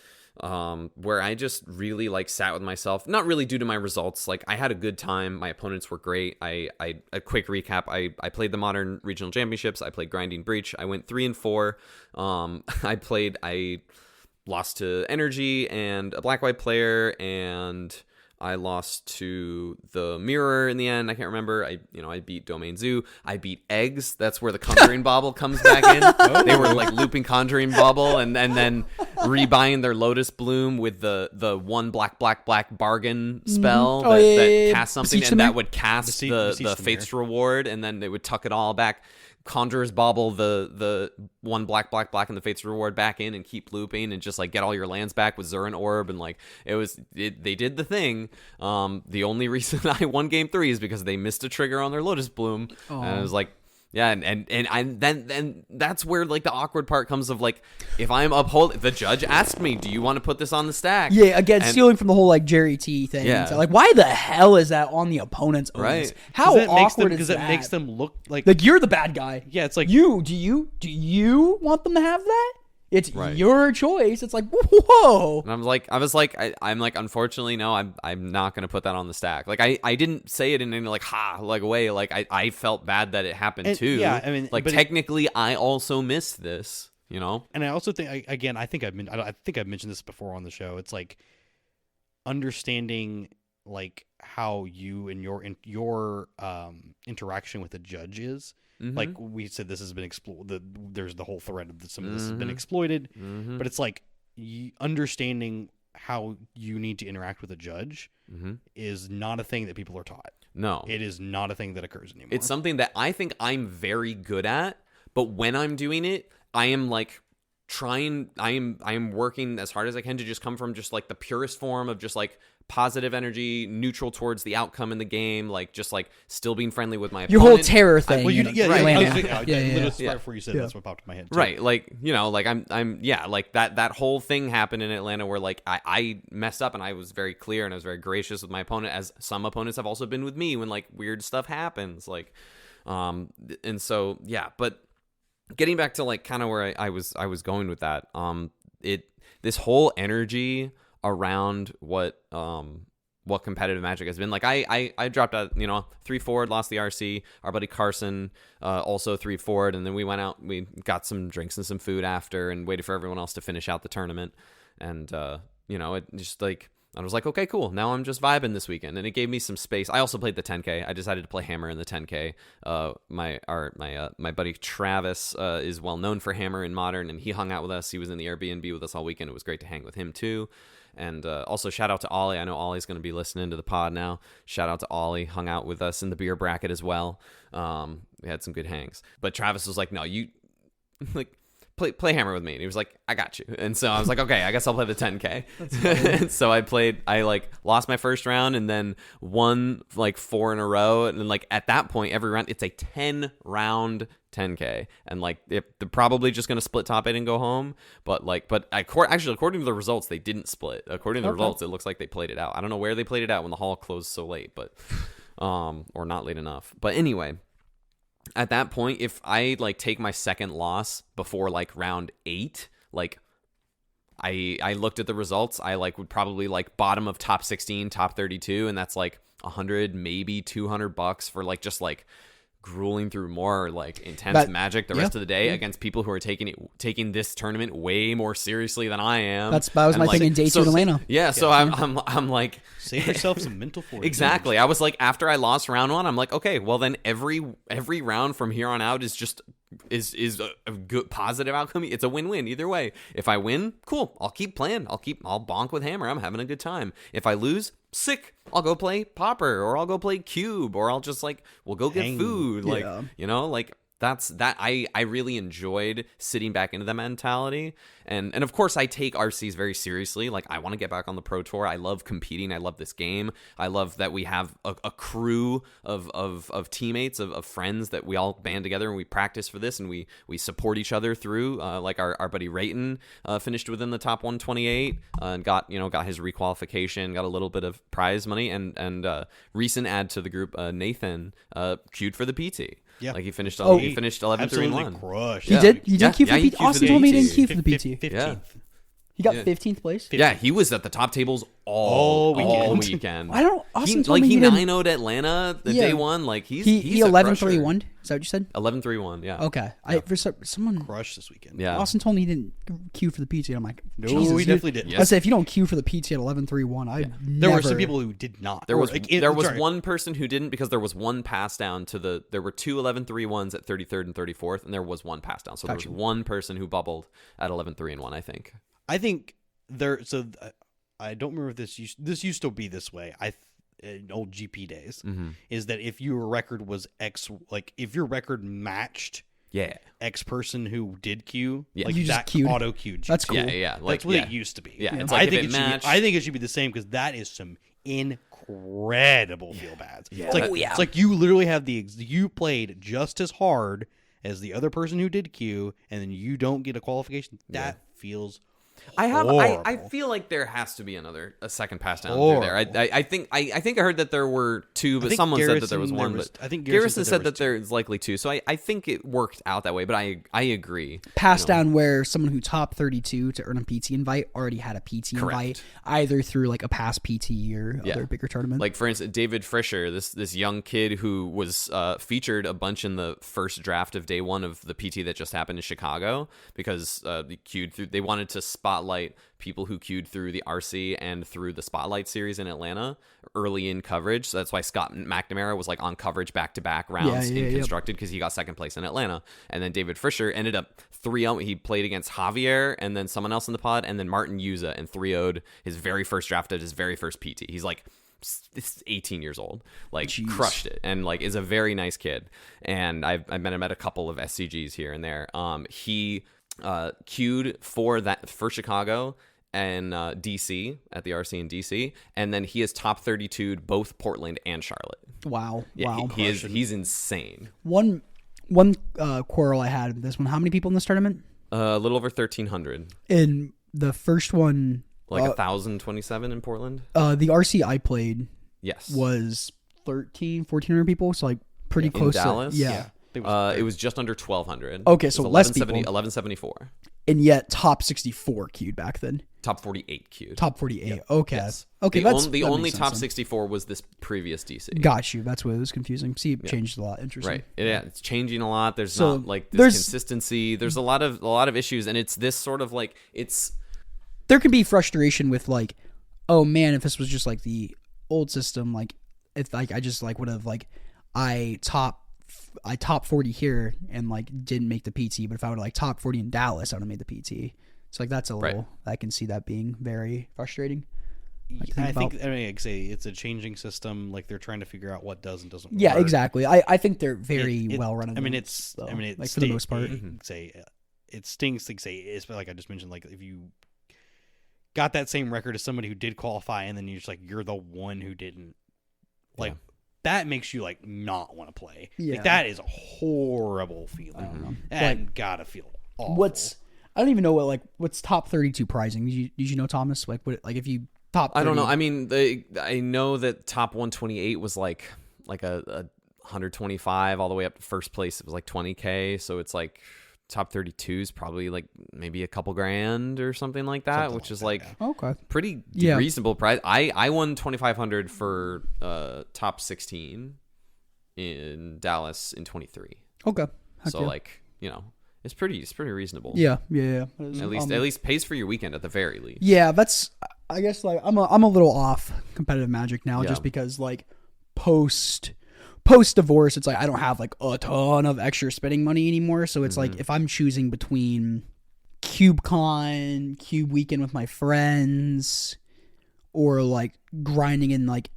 where I just really like sat with myself, not really due to my results. Like I had a good time. My opponents were great. A quick recap. I played the Modern Regional Championships. I played Grinding Breach. I went 3-4. I lost to Energy and a black-white player, and I lost to the Mirror in the end. I can't remember. I beat Domain Zoo. I beat Eggs. That's where the Conjuring Bauble comes back in. They were like looping Conjuring Bauble and then rebuying their Lotus Bloom with the one black bargain spell that cast something and that would cast the Fate's Reward, and then they would tuck it all back. Conjurer's Bauble, the one black and the Fate's Reward back in and keep looping and just like get all your lands back with Zurin Orb, and like they did the thing. The only reason I won game 3 is because they missed a trigger on their Lotus Bloom, and I was like, yeah, and then that's where like the awkward part comes of like if I'm upholding, the judge asked me, do you want to put this on the stack? Yeah, again, stealing from the whole like Jerry T thing. Yeah. So, like, why the hell is that on the opponent's owners? Right. How awkward is that? Because it makes them look like you're the bad guy. Yeah, it's like do you want them to have that? It's your choice. It's like, whoa. And I'm like, unfortunately, no, I'm not going to put that on the stack. Like, I didn't say it in any like way. Like, I felt bad that it happened too. Yeah, I mean, like technically, I also missed this. And I also think I think I've mentioned this before on the show. It's like understanding like how you and your interaction with the judge is. Mm-hmm. Like we said, this has been exploited. There's the whole thread of some of this has been exploited, but it's like understanding how you need to interact with a judge is not a thing that people are taught. No, it is not a thing that occurs anymore. It's something that I think I'm very good at, but when I'm doing it, I am like I am working as hard as I can to just come from just like the purest form of just like positive energy, neutral towards the outcome in the game, like just like still being friendly with my Your opponent. whole terror thing. Well, right. literally right before you said that's what popped in my head. Too. Right, like, you know, like I'm like that whole thing happened in Atlanta where like I messed up, and I was very clear and I was very gracious with my opponent, as some opponents have also been with me when like weird stuff happens, like and so yeah. But getting back to like kind of where I was going with that, this whole energy around what competitive Magic has been like. I dropped out, you know, 3 forward, lost the RC. Our buddy Carson also 3 forward, and then we went out, we got some drinks and some food after, and waited for everyone else to finish out the tournament. And you know, it just like, I was like, okay, cool. Now I'm just vibing this weekend, and it gave me some space. I also played the 10K. I decided to play Hammer in the 10K. My buddy Travis is well known for Hammer in Modern, and he hung out with us. He was in the Airbnb with us all weekend. It was great to hang with him too. And also shout out to Ollie. I know Ollie's going to be listening to the pod now. Shout out to Ollie. Hung out with us in the beer bracket as well. We had some good hangs. But Travis was like, no, you like play Hammer with me. And he was like, I got you. And so I was like, okay, I guess I'll play the 10K. And so I like lost my first round and then won like 4 in a row. And then like at that point, every round, it's a 10 round 10K, and like they're probably just going to split top 8 and go home, but actually according to the results, they didn't split. According to the results, it looks like they played it out. I don't know where they played it out when the hall closed so late, but or not late enough. But anyway, at that point, if I like take my second loss before like round 8, like I looked at the results, I like would probably like bottom of top 16, top 32, and that's like 100, maybe $200 for like just like grueling through more like intense Magic the rest of the day against people who are taking this tournament way more seriously than I am. That was my thing in day 2 in Atlanta. Yeah, so I'm like, save yourself some mental fortitude. Exactly. I was like, after I lost round 1, I'm like, okay, well then every round from here on out is just is a good positive outcome. It's a win-win either way. If I win, cool, I'll keep playing. I'll bonk with Hammer. I'm having a good time. If I lose, sick, I'll go play Pauper, or I'll go play Cube, or I'll just like, we'll go get food. Like, you know, like that I really enjoyed sitting back into that mentality. And of course I take RCs very seriously. Like, I want to get back on the Pro Tour. I love competing. I love this game. I love that we have a crew of teammates, of friends that we all band together and we practice for this, and we support each other through. Like our buddy Rayton finished within the top 128 and got his requalification, got a little bit of prize money, and recent add to the group, Nathan queued for the PT. Yeah, like he finished 11-3-1. Crushed. He did queue for the PT. queued Austin for the told me he PT. didn't queue for the PT. 15th. Yeah. He got 15th place. Yeah, he was at the top tables all weekend. I don't. Austin told he me he didn't. 9-0'd Atlanta the day one. Like he's He a 11-3-1. Is that what you said? 11-3-1. Yeah. Okay. For someone. Crushed this weekend. Yeah. Austin told me he didn't queue for the PT. And I'm like, No, Jesus, he definitely did. I said, if you don't queue for the PT at 11-3-1, There were some people who did not. There was one person who didn't, because there was one pass down to there were 2 11-3-1s at 33rd and 34th, and there was one pass down. So there was one person who bubbled at 11-3-1, I think. I think I don't remember if this used to be this way. In old GP days, is that if your record was X, like if your record matched X person who did queue, like you that auto queued. That's cool. Yeah. Like, that's what it used to be. Yeah, it's like I think it should be the same, because that is some incredible feel bads. Yeah. It's like you literally have you played just as hard as the other person who did queue, and then you don't get a qualification. That feels I feel like there has to be a second pass down through there. I think I heard that there were 2, but someone said that there was one. But I think Garrison said that there's likely 2. So I think it worked out that way. But I agree. Pass down where someone who top 32 to earn a PT invite already had a PT invite, either through like a past PT or other bigger tournament. Like for instance, David Frischer, this young kid who was featured a bunch in the first draft of day 1 of the PT that just happened in Chicago, because they wanted to spotlight people who queued through the RC and through the Spotlight series in Atlanta early in coverage. So that's why Scott McNamara was like on coverage back-to-back rounds in Constructed, because he got second place in Atlanta. And then David Frischer ended up 3-0. He played against Javier and then someone else in the pod, and then Martin Yuza, and 3-0'd his very first draft at his very first PT. He's like 18 years old, like crushed it, and like is a very nice kid. And I've met him at a couple of SCGs here and there. queued for Chicago and DC at the RC in DC, and then he has top 32'd both Portland and Charlotte. Wow. Yeah, Wow. he's insane. One quarrel I had in this one. How many people in this tournament? A little over 1,300. In the first one, Like 1,027 in Portland. the RC I played Yes. was 1,400 people, so like pretty close. In Dallas. Yeah. It was just under 1,200. Okay, It so was less people. 1174. And yet top 64 queued back then. Top 48 queued. Top 48. Yep. Okay. Yes. Okay. The that only makes top sense then. 64 was this previous DC. Got you. That's what it was confusing. See, it changed a lot. Interesting. Right. Yeah, it's changing a lot. There's So, not like this there's- consistency. There's a lot of issues, and it's this sort of like it's. There can be frustration with like, oh man, if this was just like the old system, like if like I just like would have like I top 40 here and like didn't make the PT, but if I would like top 40 in Dallas, I would have made the PT. So like that's a little. I can see that being very frustrating. I think like say it's a changing system. Like they're trying to figure out what does and doesn't. Yeah, work. exactly. I think they're very well run. It's though, it's like for the most part. It stings to say it's like I just mentioned. Like if you got that same record as somebody who did qualify, and then you're the one who didn't. Like that makes you like not want to play. Yeah. Like that is a horrible feeling. And gotta feel awful. I don't even know what's top 32 prizing. Did you know, Thomas? Like what? Like if you top 30, I don't know. I mean, I know that top 128 was like a 125 all the way up to first place. It was like 20K. So it's like top 32 is probably like maybe a couple grand or something like that, something which is like okay, pretty reasonable prize. I won 2,500 for top 16 in Dallas in 23. Okay, so like it's pretty reasonable. Yeah. At least pays for your weekend at the very least. Yeah, that's I guess like I'm a little off competitive Magic now just because like post divorce it's like I don't have like a ton of extra spending money anymore. So it's like if I'm choosing between CubeCon, Cube Weekend with my friends, or like grinding in like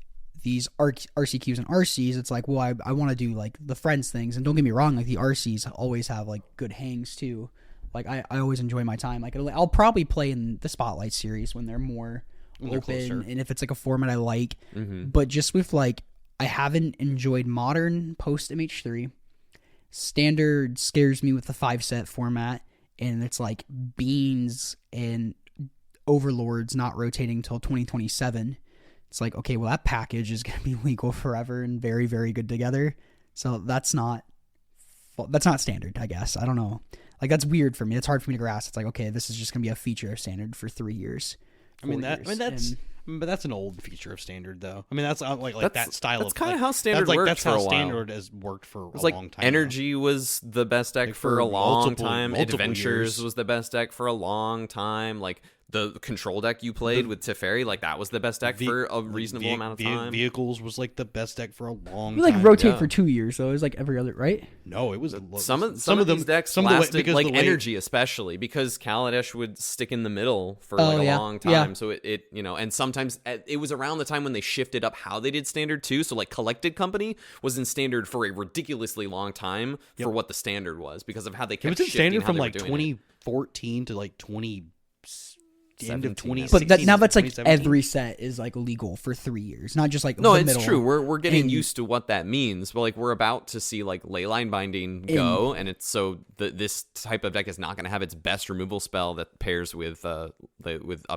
these RCQs and RCs, it's like, well, I want to do like the friends things. And don't get me wrong, like the RCs always have like good hangs too. Like I always enjoy my time. Like I'll probably play in the Spotlight series when they're more open closer. and if it's like a format I like. But just with like, I haven't enjoyed Modern post MH3. Standard scares me with the 5-set format, and it's like Beans and Overlords not rotating until 2027. It's like, okay, well, that package is going to be legal forever and very, very good together. So that's not standard, I guess. I don't know. Like, that's weird for me. It's hard for me to grasp. It's like, okay, this is just going to be a feature of standard for 3 years. But that's an old feature of standard, though. I mean, that's like that style. That's kind of how standard worked that's for how a while. Standard has worked for a like long time. Energy was the best deck Like for a long multiple time. Adventures years. was the best deck for a long time. Like the control deck you played with Teferi, like that was the best deck for a reasonable amount of time. Vehicles was like the best deck for a long We time. like rotate for 2 years, so it was like every other, right? No, it was Some of these decks lasted, like Energy especially, because Kaladesh would stick in the middle for like a long time. Yeah. So it and sometimes it was around the time when they shifted up how they did standard too. So like Collected Company was in standard for a ridiculously long time for what the standard was because of how they kept it was in shifting standard how from they were like doing it. 2014 to like end of 17, 2016. But now that's like 2017. every set is like legal for 3 years, not just like No, the it's middle. true. We're getting And- used to what that means. But like we're about to see like Leyline Binding go, and it's so this type of deck is not going to have its best removal spell that pairs with Up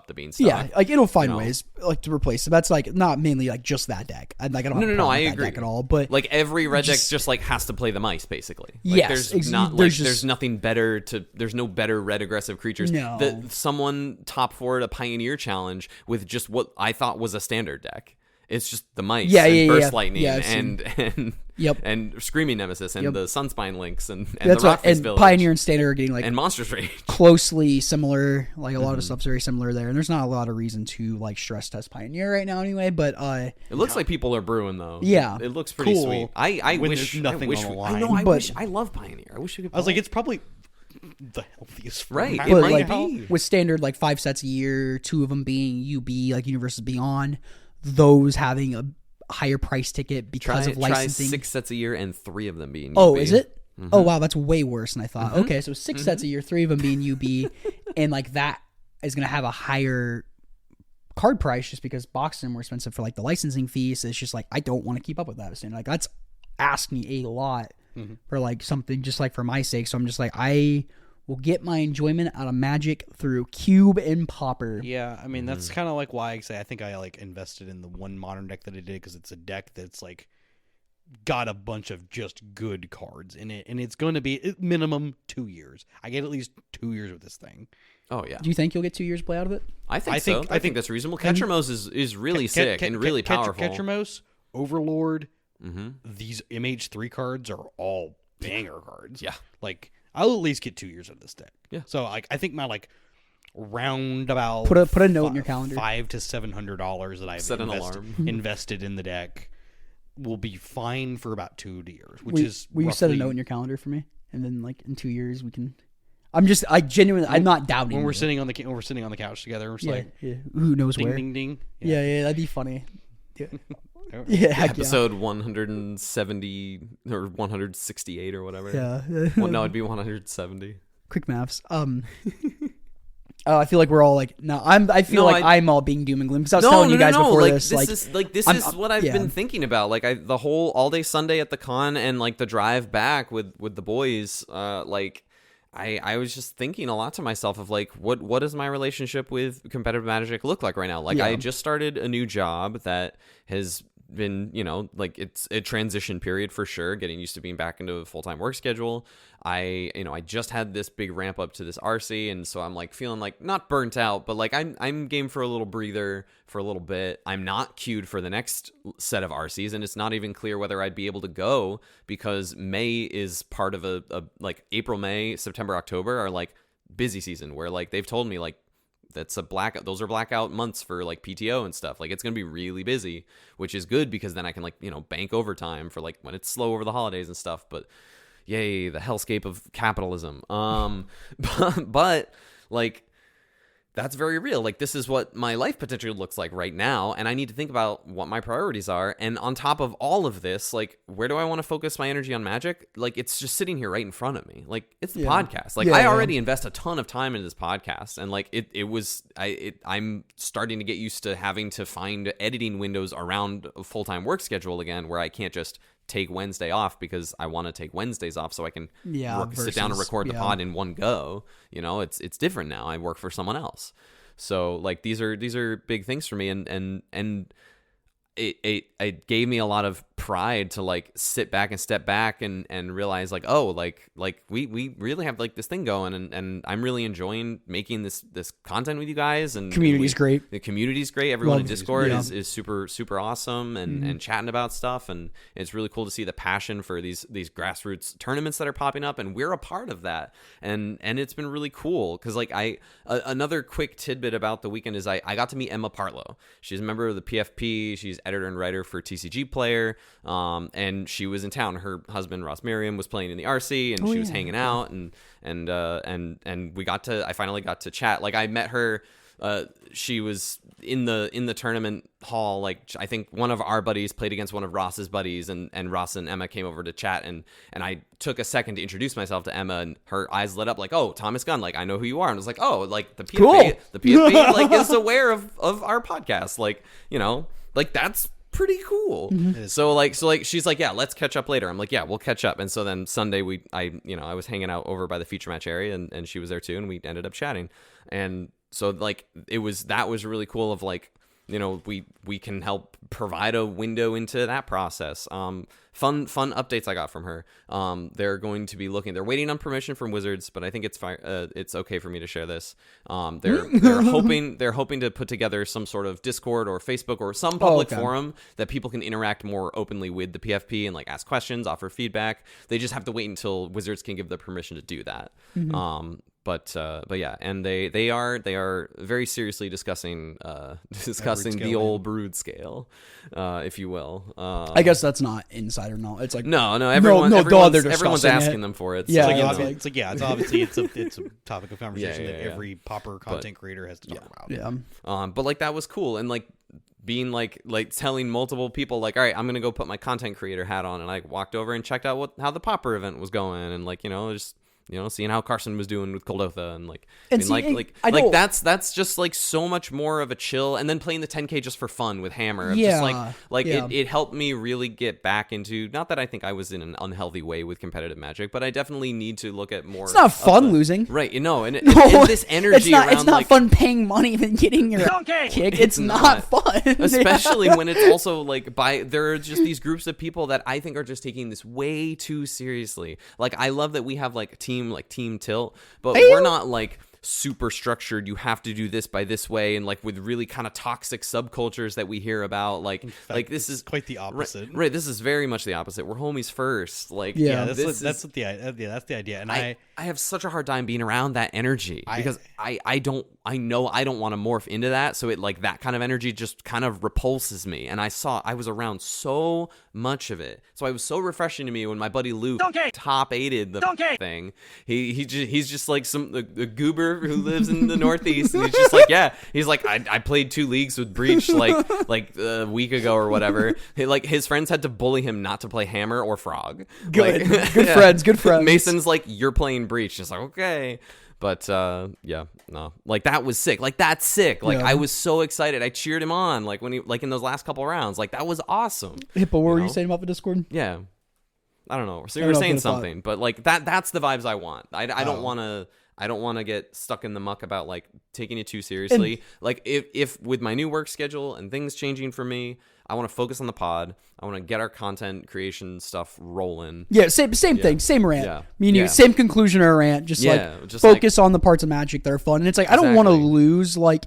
the Beanstalk. Yeah, like it'll find know. ways like to replace it. That's like not mainly like just that deck. I don't have a problem I with that agree. deck at all. But Like every red deck just like has to play the mice basically. Like, Yes, there's there's nothing better there's no better red aggressive creatures. No. Someone top forward a Pioneer challenge with just what I thought was a standard deck. It's just the mice, Burst Lightning, Yeah, I've seen- and Yep. and Screaming Nemesis, and Yep. the Sunspine Links, and that's the what Rockface and Village, Pioneer and Standard are getting like and Monsters Rage. closely similar. Like a lot of stuff's very similar there, and there's not a lot of reason to like stress test Pioneer right now anyway. But It looks like people are brewing though. Yeah. it looks pretty Cool. sweet. I When wish there's nothing I wish on the we- line. I know. I But- wish I love Pioneer. I wish we could. I was like, play. it's probably the healthiest. Right, format it but might like be. with Standard like 5 sets a year, 2 of them being UB like Universes Beyond, those having a higher price ticket because of try licensing. 6 sets a year and 3 of them being. Oh, UB. is it? Oh wow, that's way worse than I thought. Okay, so 6 sets a year, 3 of them being UB, and like that is gonna have a higher card price just because boxes are more expensive for like the licensing fees. So it's just like I don't want to keep up with that. So like that's asking a lot for like something just like for my sake. So I'm just like I will get my enjoyment out of Magic through Cube and Pauper. Yeah, I mean that's kind of like why I say I think I like invested in the one modern deck that I did because it's a deck that's like got a bunch of just good cards in it, and it's going to be minimum 2 years. I get at least 2 years with this thing. Oh yeah. Do you think you'll get 2 years play out of it? I think so. I think that's reasonable. Ketramose is really sick and really powerful. Ketramose, Overlord, these MH3 cards are all banger cards. Yeah. Like I'll at least get 2 years of this deck. Yeah. So like I think my like roundabout put a note in your calendar. $500 to $700 that I've Set an alarm. invested in the deck will be fine for about 2 years, which will you set a note in your calendar for me, and then like in 2 years we can. I'm not doubting. When we're you. sitting on the couch together, we're just like, who knows ding, where? ding, ding. Yeah, that'd be funny. Yeah, Episode 170 or 168 or whatever. Yeah. Well, no, it'd be 170. Quick maths. I feel like we're all like I'm all being doom and gloom because I was telling you guys before like, this. This is what I've been thinking about. Like the whole all day Sunday at the con and like the drive back with the boys. I was just thinking a lot to myself of like what does my relationship with competitive Magic look like right now? Like I just started a new job that has been, like it's a transition period for sure, getting used to being back into a full-time work schedule. I just had this big ramp up to this RC, and so I'm like feeling like not burnt out, but like I'm game for a little breather for a little bit. I'm not queued for the next set of RCs, and it's not even clear whether I'd be able to go because May is part of a like April, May, September, October are like busy season where like they've told me like those are blackout months for like PTO and stuff. Like it's going to be really busy, which is good because then I can like, bank overtime for like when it's slow over the holidays and stuff. But yay, the hellscape of capitalism. But like that's very real. Like this is what my life potentially looks like right now, and I need to think about what my priorities are. And on top of all of this, like where do I want to focus my energy on Magic? Like it's just sitting here right in front of me. Like it's the podcast. Like I already invest a ton of time into this podcast, and like I'm starting to get used to having to find editing windows around a full-time work schedule again, where I can't just take Wednesday off because I want to take Wednesdays off so I can sit down and record the pod in one go. It's different now. I work for someone else. So like these are big things for me, and it gave me a lot of pride to like sit back and step back and realize like, oh, like we really have like this thing going, and I'm really enjoying making this content with you guys, and community's great. The community's great. Everyone in Discord is super, super awesome and chatting about stuff, and it's really cool to see the passion for these grassroots tournaments that are popping up, and we're a part of that, and it's been really cool because like another quick tidbit about the weekend is I got to meet Emma Partlow. She's a member of the PFP. She's editor and writer for TCG Player, and she was in town. Her husband Ross Merriam was playing in the RC, and she was hanging out, and I finally got to chat. Like I met her. She was in the tournament hall. Like I think one of our buddies played against one of Ross's buddies, and Ross and Emma came over to chat, and I took a second to introduce myself to Emma, and her eyes lit up like, oh, Thomas Gunn, like I know who you are. And I was like, oh, like the PFP like is aware of our podcast, like like that's pretty cool. So like she's like, yeah, let's catch up later. I'm like, yeah, we'll catch up. And so then Sunday I was hanging out over by the feature match area, and she was there too, and we ended up chatting. And so like that was really cool of like, we can help provide a window into that process. Fun updates I got from her. They're going to be they're waiting on permission from Wizards, but I think it's okay for me to share this. They're hoping to put together some sort of Discord or Facebook or some public forum that people can interact more openly with the PFP and like ask questions, offer feedback. They just have to wait until Wizards can give the permission to do that. But yeah, and they are very seriously discussing the old brood scale, if you will. I guess that's not insider knowledge. It's like everyone's asking them for it. So it's obviously it's a topic of conversation that every Pauper content creator has to talk about. Yeah. But like that was cool, and like being like telling multiple people like, all right, I'm gonna go put my content creator hat on, and I walked over and checked out how the Pauper event was going, and like just seeing how Carson was doing with Coldotha, and like, And that's just like so much more of a chill. And then playing the 10K just for fun with Hammer, it helped me really get back into, not that I think I was in an unhealthy way with competitive Magic, but I definitely need to look at more. It's not fun losing, right? And this energy it's not fun paying money and getting your kick. It's not fun, especially when it's also like there are just these groups of people that I think are just taking this way too seriously. Like, I love that we have like Team Tilt, but we're not like super structured. You have to do this by this way, and like with really kind of toxic subcultures that we hear about. Like this is quite the opposite. Right. This is very much the opposite. We're homies first. Like, that's the idea. And I have such a hard time being around that energy because I don't want to morph into that. So it like that kind of energy just kind of repulses me. And I was around so much of it. So it was so refreshing to me when my buddy Luke top 8'd the thing. He's just like a goober who lives in the Northeast, and he's just like, he's like, I played 2 leagues with Breach like a week ago or whatever. Like, his friends had to bully him not to play Hammer or Frog. Good friends. Mason's like, you're playing Breach. It's like, okay. But no, like that was sick. Like, that's sick. Like, I was so excited. I cheered him on. Like, when he in those last couple rounds. Like, that was awesome. Hippo, what were you saying about the Discord? Yeah, I don't know. So you were saying something, but like that's the vibes I want. I don't want to. I don't want to get stuck in the muck about like taking it too seriously. And like if with my new work schedule and things changing for me, I want to focus on the pod. I want to get our content creation stuff rolling. Yeah, same thing, same rant. Yeah. Me and you, same conclusion or rant. Just focus on the parts of Magic that are fun. And it's like, I don't want to lose like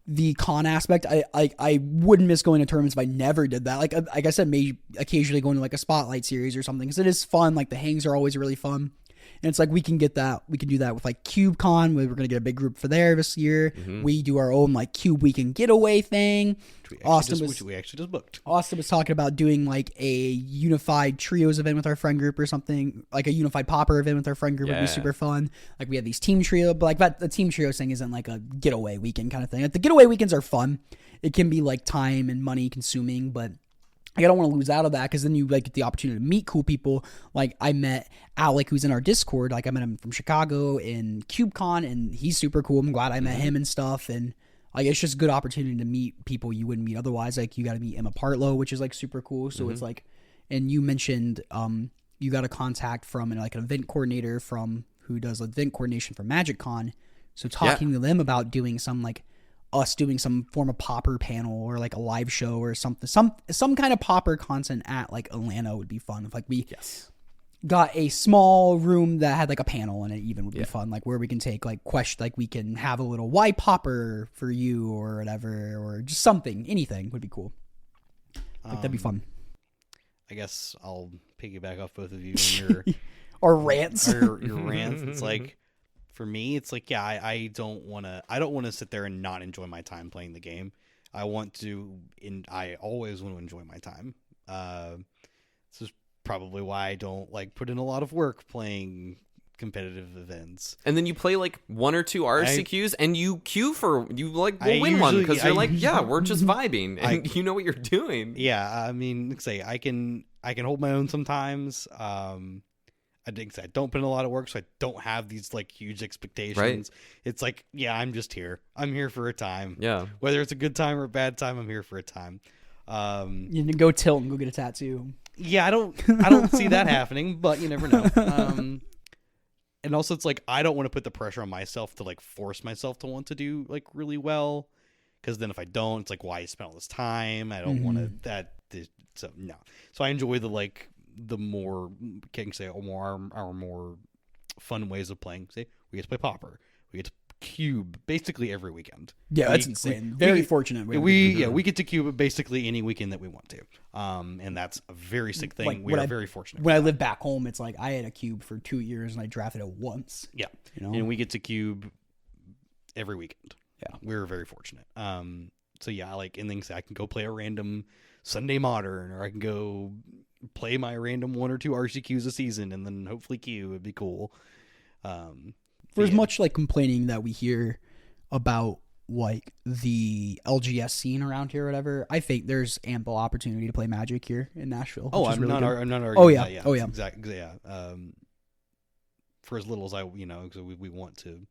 the con aspect. I wouldn't miss going to tournaments if I never did that. Like I said, maybe occasionally going to like a spotlight series or something, because it is fun. Like, the hangs are always really fun. And it's like, we can do that with like CubeCon. We're going to get a big group for there this year. Mm-hmm. We do our own like Cube Weekend getaway thing. We actually just booked. Austin was talking about doing like a unified trios event with our friend group or something, like a unified Pauper event with our friend group would be super fun. Like, we have these team trio, but like that, the team trio thing isn't like a getaway weekend kind of thing. Like, the getaway weekends are fun. It can be like time and money consuming, but I don't want to lose out of that, because then you like get the opportunity to meet cool people. Like, I met Alec, who's in our Discord. Like, I met him from Chicago in CubeCon, and he's super cool. I'm glad I met him and stuff. And like, it's just a good opportunity to meet people you wouldn't meet otherwise. Like, you got to meet Emma Partlow, which is like super cool. So it's like, and you mentioned you got a contact from like an event coordinator who does event coordination for MagicCon. So talking to them about doing some like us doing some form of Pauper panel or like a live show or something, some kind of Pauper content at like Atlanta would be fun. If like we got a small room that had like a panel in it, even would be fun. Like, where we can take like like we can have a little why Pauper for you or whatever, or just anything would be cool. Like, that'd be fun. I guess I'll piggyback off both of you and your or rants. Your rants. It's like, for me, it's like, I don't want to sit there and not enjoy my time playing the game. I always want to enjoy my time. This is probably why I don't like put in a lot of work playing competitive events. And then you play like 1 or 2 RCQs and you queue will win one, because you're like, we're just vibing and you know what you're doing. Yeah, I mean, say I can hold my own sometimes. I don't put in a lot of work, so I don't have these like huge expectations. Right. It's like, I'm just here. I'm here for a time. Yeah. Whether it's a good time or a bad time, I'm here for a time. You can go tilt and go get a tattoo. Yeah, I don't see that happening, but you never know. And also, it's like, I don't want to put the pressure on myself to like force myself to want to do like really well, because then if I don't, it's like, why you spend all this time? I don't want to. So no. So I enjoy the more, can say, our more fun ways of playing. Say, we get to play Pauper, we get to Cube basically every weekend. Yeah, that's insane. Very fortunate. We get to Cube basically any weekend that we want to. And that's a very sick thing. Like, we are very fortunate. When I lived back home, it's like I had a Cube for 2 years and I drafted it once. Yeah, and we get to Cube every weekend. Yeah, we're very fortunate. So like, and things I can go play a random Sunday Modern, or I can go play my random 1 or 2 RCQs a season, and then hopefully Q would be cool. There's much like complaining that we hear about like the LGS scene around here or whatever, I think there's ample opportunity to play Magic here in Nashville. Oh, which is I'm really not. good. I'm not arguing. Oh, yeah. That, yeah. Oh, yeah. Exactly. Yeah. For as little as because we want to,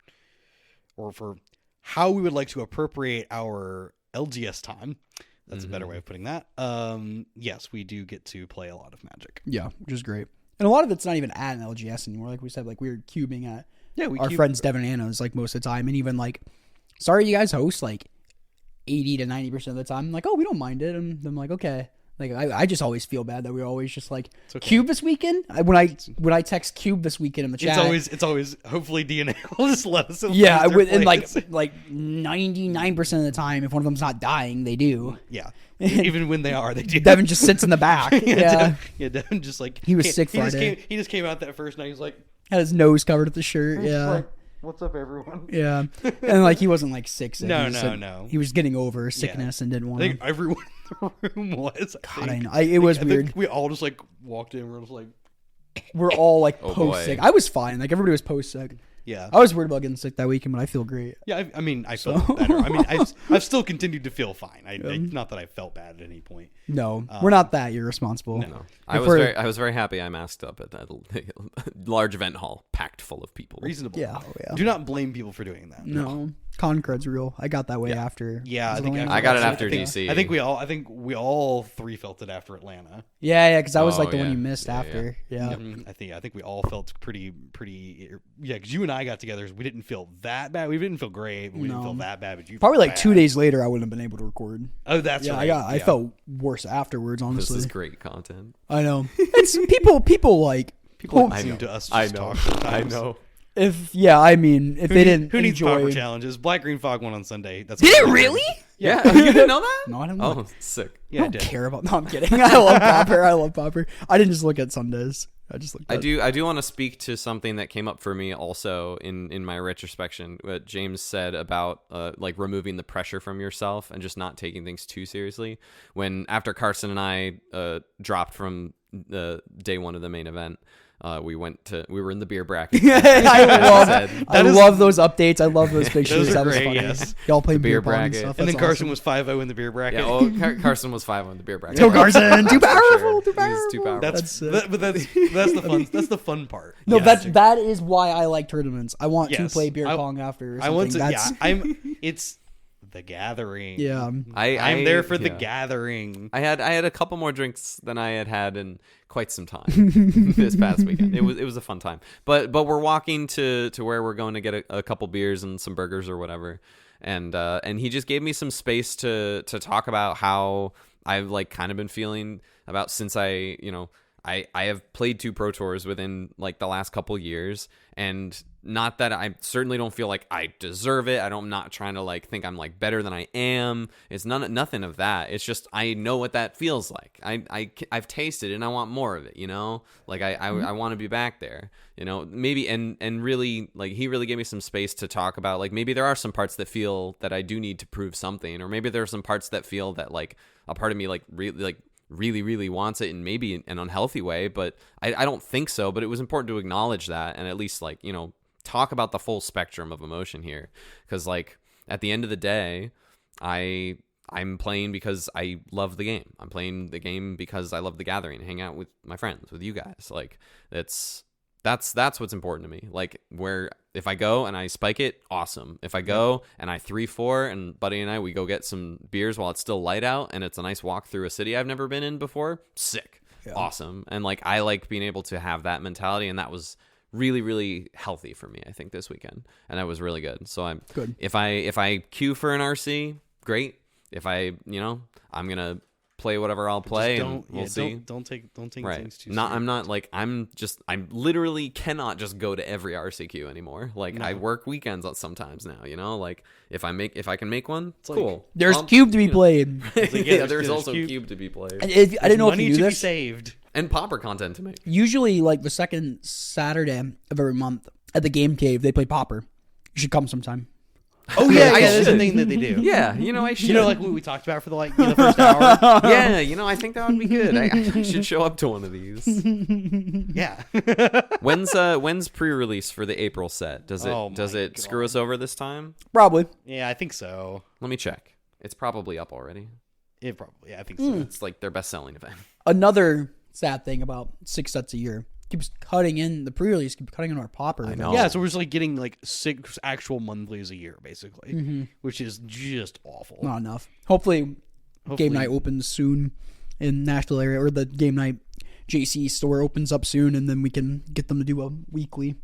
or for how we would like to appropriate our LGS time. That's a better way of putting that. Yes, we do get to play a lot of Magic. Yeah, which is great. And a lot of it's not even at an LGS anymore. Like we said, like we were cubing at our friends Devin and Anna's like most of the time, and even like, sorry, you guys host like 80 to 90% of the time. I'm like, oh, we don't mind it, and I'm like, okay. Like I just always feel bad that we're always just like Cube this weekend. When I text Cube this weekend in the chat, it's always hopefully DNA will just let us. Yeah, and like 99% of the time, if one of them's not dying, they do. Yeah, even when they are, they do. Devin just sits in the back. Devin just like he was sick Friday. He just came out that first night. He's like had his nose covered with the shirt. Yeah. Like, what's up, everyone? Yeah, and like he wasn't like sick. No. He was getting over sickness and didn't want. I think everyone in the room was. I know. It was weird. We all just like walked in. We're just like, we're all like post sick. I was fine. Like everybody was post sick. Yeah, I was worried about getting sick that weekend, but I feel great. Yeah, I mean, I felt better. I mean, I've still continued to feel fine. Not that I felt bad at any point. No, we're not that irresponsible. No. I was very happy I masked up at that large event hall packed full of people. Reasonable. Yeah. Do not blame people for doing that. No. Concred's real. I got that way after. Yeah, I think I got it after DC. I think we all three felt it after Atlanta. Yeah, because I was like the one you missed after. Yeah. I think we all felt pretty. Yeah, because you and I got together. We didn't feel that bad. We didn't feel great. But we didn't feel that bad. But you probably felt like bad. 2 days later, I wouldn't have been able to record. Oh, that's right. I felt worse afterwards. Honestly, this is great content. I know. It's people like people listen to us. Just talk sometimes. I know. If they didn't who needs enjoy Pauper challenges? Black Green Fog won on Sunday. That's did it really? Yeah, you didn't know that? No, I don't know. Oh, sick. Yeah, I don't care about. No, I'm kidding. I love Pauper. I didn't just look at Sundays. I just looked. I do want to speak to something that came up for me also in my retrospection. What James said about like removing the pressure from yourself and just not taking things too seriously. When after Carson and I dropped from the day one of the main event. We were in the beer bracket. I love those updates. I love those pictures. Those are that was great, funny. yes. Y'all play beer beer bracket. bracket stuff. And then That's Carson awesome. was 5-0 in the beer bracket. Yeah, well, Carson was 5 on the beer bracket. Go Carson! Too powerful! Sure. Too powerful! He's too powerful. That's the fun. That's the fun part. No, Yes. that is why I like tournaments. I want to Yes. play beer pong after. Or I want to. something. It's the gathering. Yeah. I'm there for the gathering. I had a couple more drinks than I had in quite some time this past weekend. It was a fun time. But we're walking to where we're going to get a couple beers and some burgers or whatever. And he just gave me some space to talk about how I've like kind of been feeling about since I have played 2 Pro Tours within like the last couple years, and not that I certainly don't feel like I deserve it. I'm not trying to like think I'm like better than I am. It's nothing of that. It's just I know what that feels like. I've tasted it and I want more of it. Like I want to be back there. Maybe and really like he really gave me some space to talk about like maybe there are some parts that feel that I do need to prove something, or maybe there are some parts that feel that like a part of me like really wants it in maybe an unhealthy way, but I don't think so. But it was important to acknowledge that and at least like talk about the full spectrum of emotion here, because like at the end of the day I'm playing because I love the game. I'm playing the game because I love the gathering, hang out with my friends, with you guys. Like that's what's important to me. Like where if I go and I spike it, awesome. If I go and I 3-4 and Buddy and we go get some beers while it's still light out and it's a nice walk through a city I've never been in before, sick. Yeah. Awesome. And like I like being able to have that mentality, and that was really, really healthy for me, I think, this weekend. And that was really good. So I'm good. If I queue for an RC, great. If I'm gonna play whatever I'll play, and we'll see. Don't take right. things too. I'm not like I literally cannot just go to every RCQ anymore. Like no. I work weekends sometimes now. Like if I can make one, it's cool. Like, there's Cube to be played. There's also Cube to be played. I didn't know if you knew this. Saved. And Pauper content to make. Usually, like the second Saturday of every month at the Game Cave, they play Pauper. You should come sometime. Oh yeah, I that's the should. thing that they do. Yeah, I should. Like what we talked about for the first hour. Yeah, I think that would be good. I should show up to one of these. Yeah. When's pre-release for the April set? Does it God. screw us over this time? Probably. Yeah, I think so. Let me check. It's probably up already. It probably. Yeah, I think so. It's like their best-selling event. Another sad thing about 6 sets a year keeps cutting in the pre-release, keeps cutting into our Pauper. I know. Yeah, so we're just like getting like 6 actual monthlies a year, basically, which is just awful. Not enough. Hopefully, game night opens soon in Nashville area, or the game night JC store opens up soon, and then we can get them to do a weekly.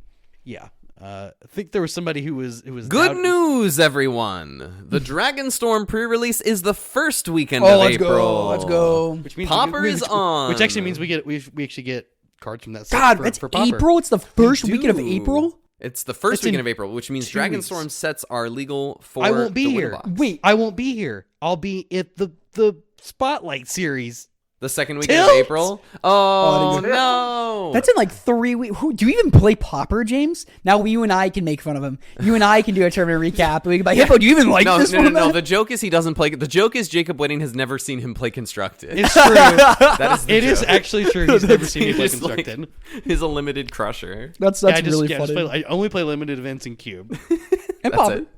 Yeah. I think there was somebody who was Good news, everyone! The Dragonstorm pre-release is the first weekend Oh, of let's April. go! Let's go! Which means Pauper is on. Which actually means we actually get cards from that set God, for, it's for Pauper. April. It's the first We weekend of do. April. It's the first It's in weekend of April, which means 2 Dragonstorm weeks. sets are legal for I won't be the here. Winter Box. Wait, I won't be here. I'll be at the Spotlight series. The second weekend of Tilt? April? Oh, Oh, no! that's in like 3 weeks. Do you even play Pauper, James? Now you and I can make fun of him. You and I can do a tournament recap. We can be like, Hippo, do you even like no, this no, no, one? no. The joke is he doesn't play. The joke is Jacob Whitting has never seen him play Constructed. It's true. That is the It is joke. actually true. He's never seen me He play just, like, Constructed. He's a limited crusher. That's I really funny. I only play limited events in Cube. And That's Pauper. it.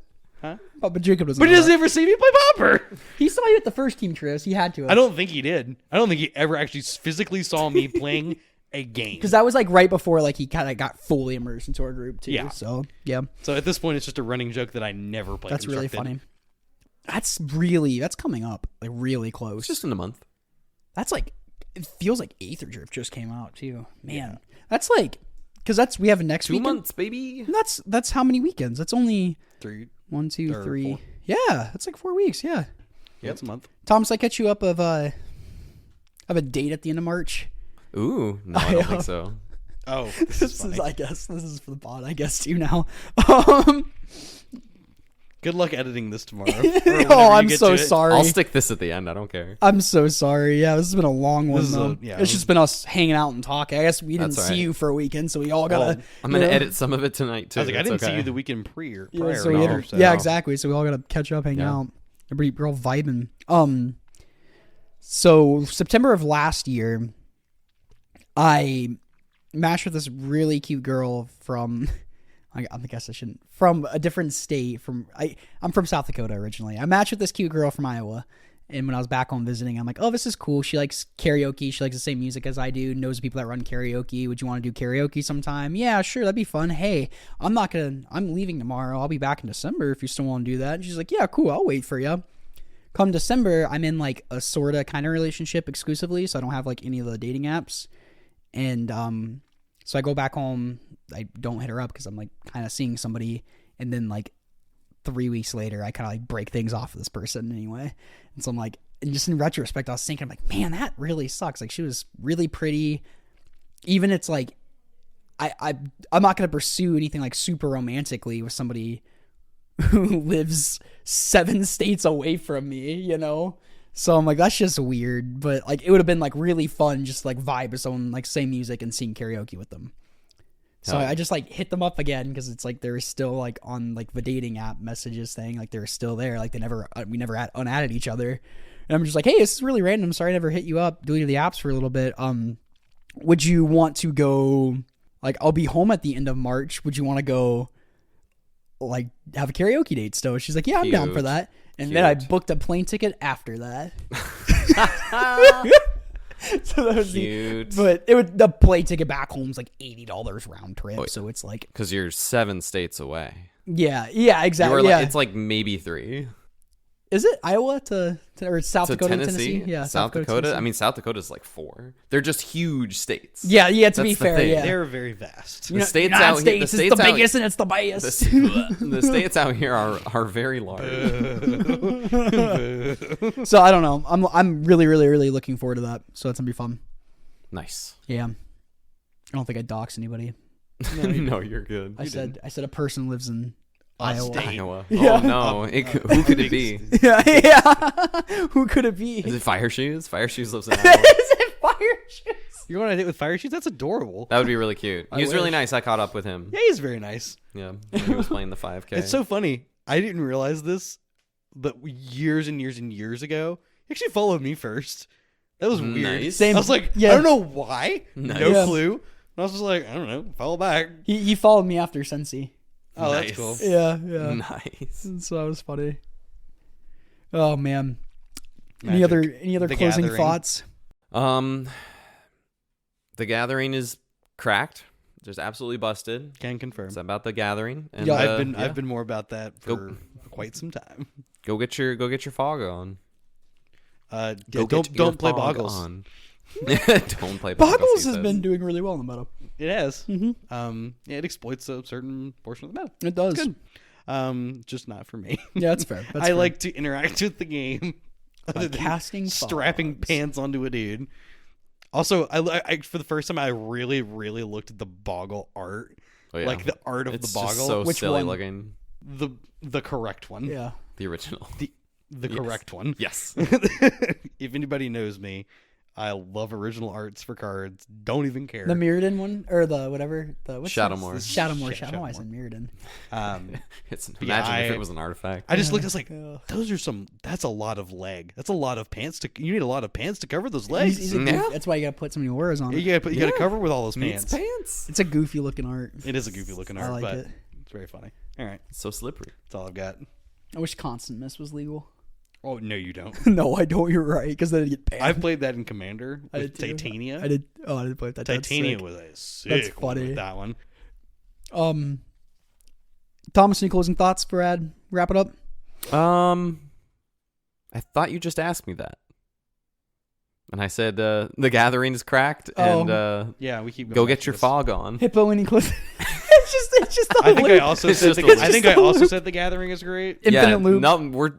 Huh? But Jacob doesn't. But he know doesn't that. ever see me play Pauper. He saw you at the first team trios. He had to. I don't think he did. I don't think he ever actually physically saw me playing a game. Because that was like right before like he kind of got fully immersed into our group too. Yeah. So yeah, So at this point, it's just a running joke that I never played. that's really Constructed. funny. That's coming up like really close. It's just in a month. That's like it feels like Aether Drift just came out too. Man, that's like because we have next 2 weekend. months, baby. That's how many weekends? That's only 3. 1, 2, Or 3. 4. Yeah, that's like 4 weeks. Yeah. Yeah, it's a month. Thomas, I catch you up of a date at the end of March. Ooh, no, I don't think so. Oh, This is, I guess, this is for the pod. I guess too now. Good luck editing this tomorrow. Oh, I'm so sorry. I'll stick this at the end. I don't care. I'm so sorry. Yeah, this has been a long one This is though. yeah, It's just been us hanging out and talking. I guess we didn't That's all see right. you for a weekend, so we all gotta. I'm gonna you know. edit some of it tonight too. I was like, I It's didn't see okay. you the weekend prior. Yeah, so no. yeah, exactly. So we all gotta catch up, hang Yeah. out. We're all vibing. So September of last year, I matched with this really cute girl from. I guess I shouldn't. From a different state. I'm from South Dakota originally. I matched with this cute girl from Iowa, and when I was back home visiting, I'm like, oh, this is cool. She likes karaoke. She likes the same music as I do. Knows the people that run karaoke. Would you want to do karaoke sometime? Yeah, sure, that'd be fun. Hey, I'm leaving tomorrow. I'll be back in December if you still want to do that. And she's like, yeah, cool. I'll wait for you. Come December, I'm in like a sorta kind of relationship exclusively, so I don't have like any of the dating apps, and so I go back home. I don't hit her up because I'm like kind of seeing somebody, and then like 3 weeks later, I kind of like break things off with this person anyway. And so I'm like, and just in retrospect, I was thinking, I'm like, man, that really sucks. Like she was really pretty. Even it's like, I'm not gonna pursue anything like super romantically with somebody who lives 7 states away from me, you know? So I'm like, that's just weird. But like, it would have been like really fun, just like vibe with someone, like same music and sing karaoke with them. So I just like hit them up again because it's like they're still like on like the dating app messages thing, like they're still there, like we never unadded each other. And I'm just like, hey, this is really random. Sorry I never hit you up. Deleted the apps for a little bit. Would you want to go? Like, I'll be home at the end of March. Would you want to go? Like have a karaoke date still? She's like, yeah, I'm down for Cute. that. And then I Cute. booked a plane ticket after that. So that was Cute. but the plane ticket back home's like $80 round trip. Oh, So it's like, Because you're 7 states away. yeah, You exactly. are Yeah. like, it's like maybe 3. Is it Iowa to or South To Dakota to Tennessee? Tennessee? Yeah, South Dakota? Tennessee. I mean, South Dakota's like 4. They're just huge states. Yeah. To be That's the fair, thing. yeah. They're very vast. The states United out here, States the is states the out, biggest and it's the biased. the states out here are very large. So I don't know. I'm really, really, really looking forward to that. So that's gonna be fun. Nice. Yeah. I don't think I dox anybody. No, you're good. I said a person lives in Iowa. state. Iowa. Yeah. Oh no! Who could it be? Yeah. Who could it be? Is it Fire Shoes? Fire Shoes lives in Is Iowa. it Fire Shoes? You're going on a date with Fire Shoes? That's adorable. That would be really cute. He was really wish. nice. I caught up with him. Yeah, he's very nice. Yeah, when he was playing the 5K. It's so funny. I didn't realize this, but years and years and years ago, he actually followed me first. That was weird. Nice. Same. I was like, Yeah. I don't know why. Nice. No Yeah. clue. And I was just like, I don't know. Follow back. He followed me after Sensi. Oh, Nice. that's cool. Yeah. Nice. So that was funny. Oh man. Magic. Any other The closing Gathering. thoughts? The Gathering is cracked. Just absolutely busted. Can confirm. It's about The Gathering. And, Yeah, I've been more about that for quite some time. Go get your fog on. Don't play Boggles. On. Don't play Boggles. Boggles he has says. been doing really well in the meta. It has. Mm-hmm. Yeah, it exploits a certain portion of the meta. It does. It's good. Just not for me. Yeah, that's fair. That's I fair. like to interact with the game. By Other than casting strapping fogs. pants onto a dude. Also, I for the first time I really looked at the Boggle art, Oh, yeah. like the art of It's the just Boggle, so Which silly one? looking. the correct one, Yeah. The original. the Yes. correct one. Yes. If anybody knows me, I love original arts for cards. Don't even care. The Mirrodin one or the whatever the what's Shadowmoor. this? Shadowmoor. Sh- Shadowmoor. I Shadowmoor. said Mirrodin. Imagine if I- it was an artifact. I just looked. I was like, Yeah. that's a lot of leg. That's a lot of pants to. You need a lot of pants to cover those legs. He's a Yeah. goof. That's why you gotta put so many auras on it. You gotta cover with all those Needs pants. pants. It's a goofy looking art. It is a goofy looking art, I like but it. it's very funny. All right, It's so slippery. that's all I've got. I wish Constant Miss was legal. Oh no, you don't. No, I don't. You're right, because then I get banned. I've played that in Commander I with did too. Titania. I did. Oh, I did play that. That's Titania sick. was a sick one funny. with that one. Thomas, any closing thoughts, Brad? Wrap it up. I thought you just asked me that, and I said the Gathering is cracked, Oh. and Yeah, we keep going go back get to your this. fog on. Hippo, any closing? it's just. A I think I loop. also It's said just the, a loop. I think I also said the Gathering is great. Infinite loop. No, you're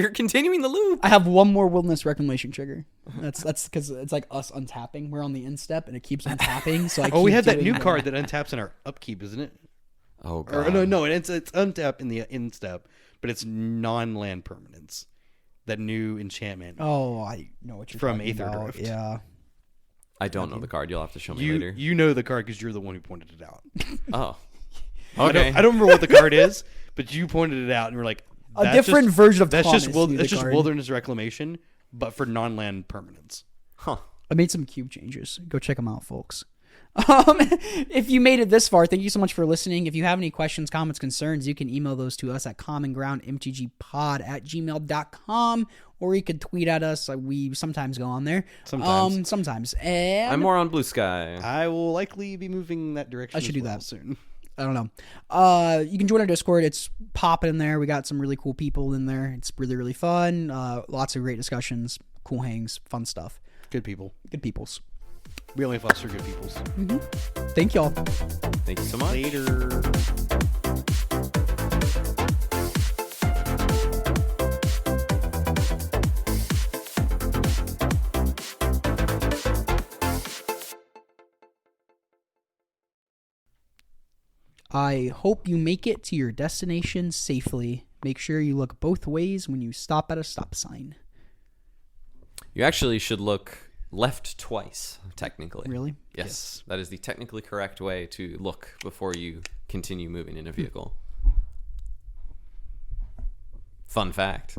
continuing the loop. I have one more Wilderness Reclamation trigger. That's because it's like us untapping. We're on the end step and it keeps untapping. So I Oh, we keep had that doing new that. card that untaps in our upkeep, isn't it? Oh god. Or no, it's untap in the end step, but it's non-land permanents. That new enchantment. Oh, I know what you're From talking Aether about. Drift. Yeah. I don't know the card. You'll have to show me You later. you know the card because you're the one who pointed it out. Oh. I Okay. don't remember what the card is, but you pointed it out and we're like, A "That's different just- version of that's Thomas just knew the that's just card. Wilderness Reclamation, but for non-land permanents. Huh. I made some cube changes. Go check them out, folks. If you made it this far, thank you so much for listening. If you have any questions, comments, concerns, you can email those to us at commongroundmtgpod@gmail.com, or you could tweet at us. We sometimes go on there. Sometimes. And I'm more on BlueSky. I will likely be moving that direction. I should as do well that. soon. I don't know. You can join our Discord. It's popping in there. We got some really cool people in there. It's really, really fun. Lots of great discussions, cool hangs, fun stuff. Good people. Good peoples. We only foster good peoples. Thank y'all. Thank you so much. Later. I hope you make it to your destination safely. Make sure you look both ways when you stop at a stop sign. You actually should look left twice, technically. Really? Yes. That is the technically correct way to look before you continue moving in a vehicle. Fun fact.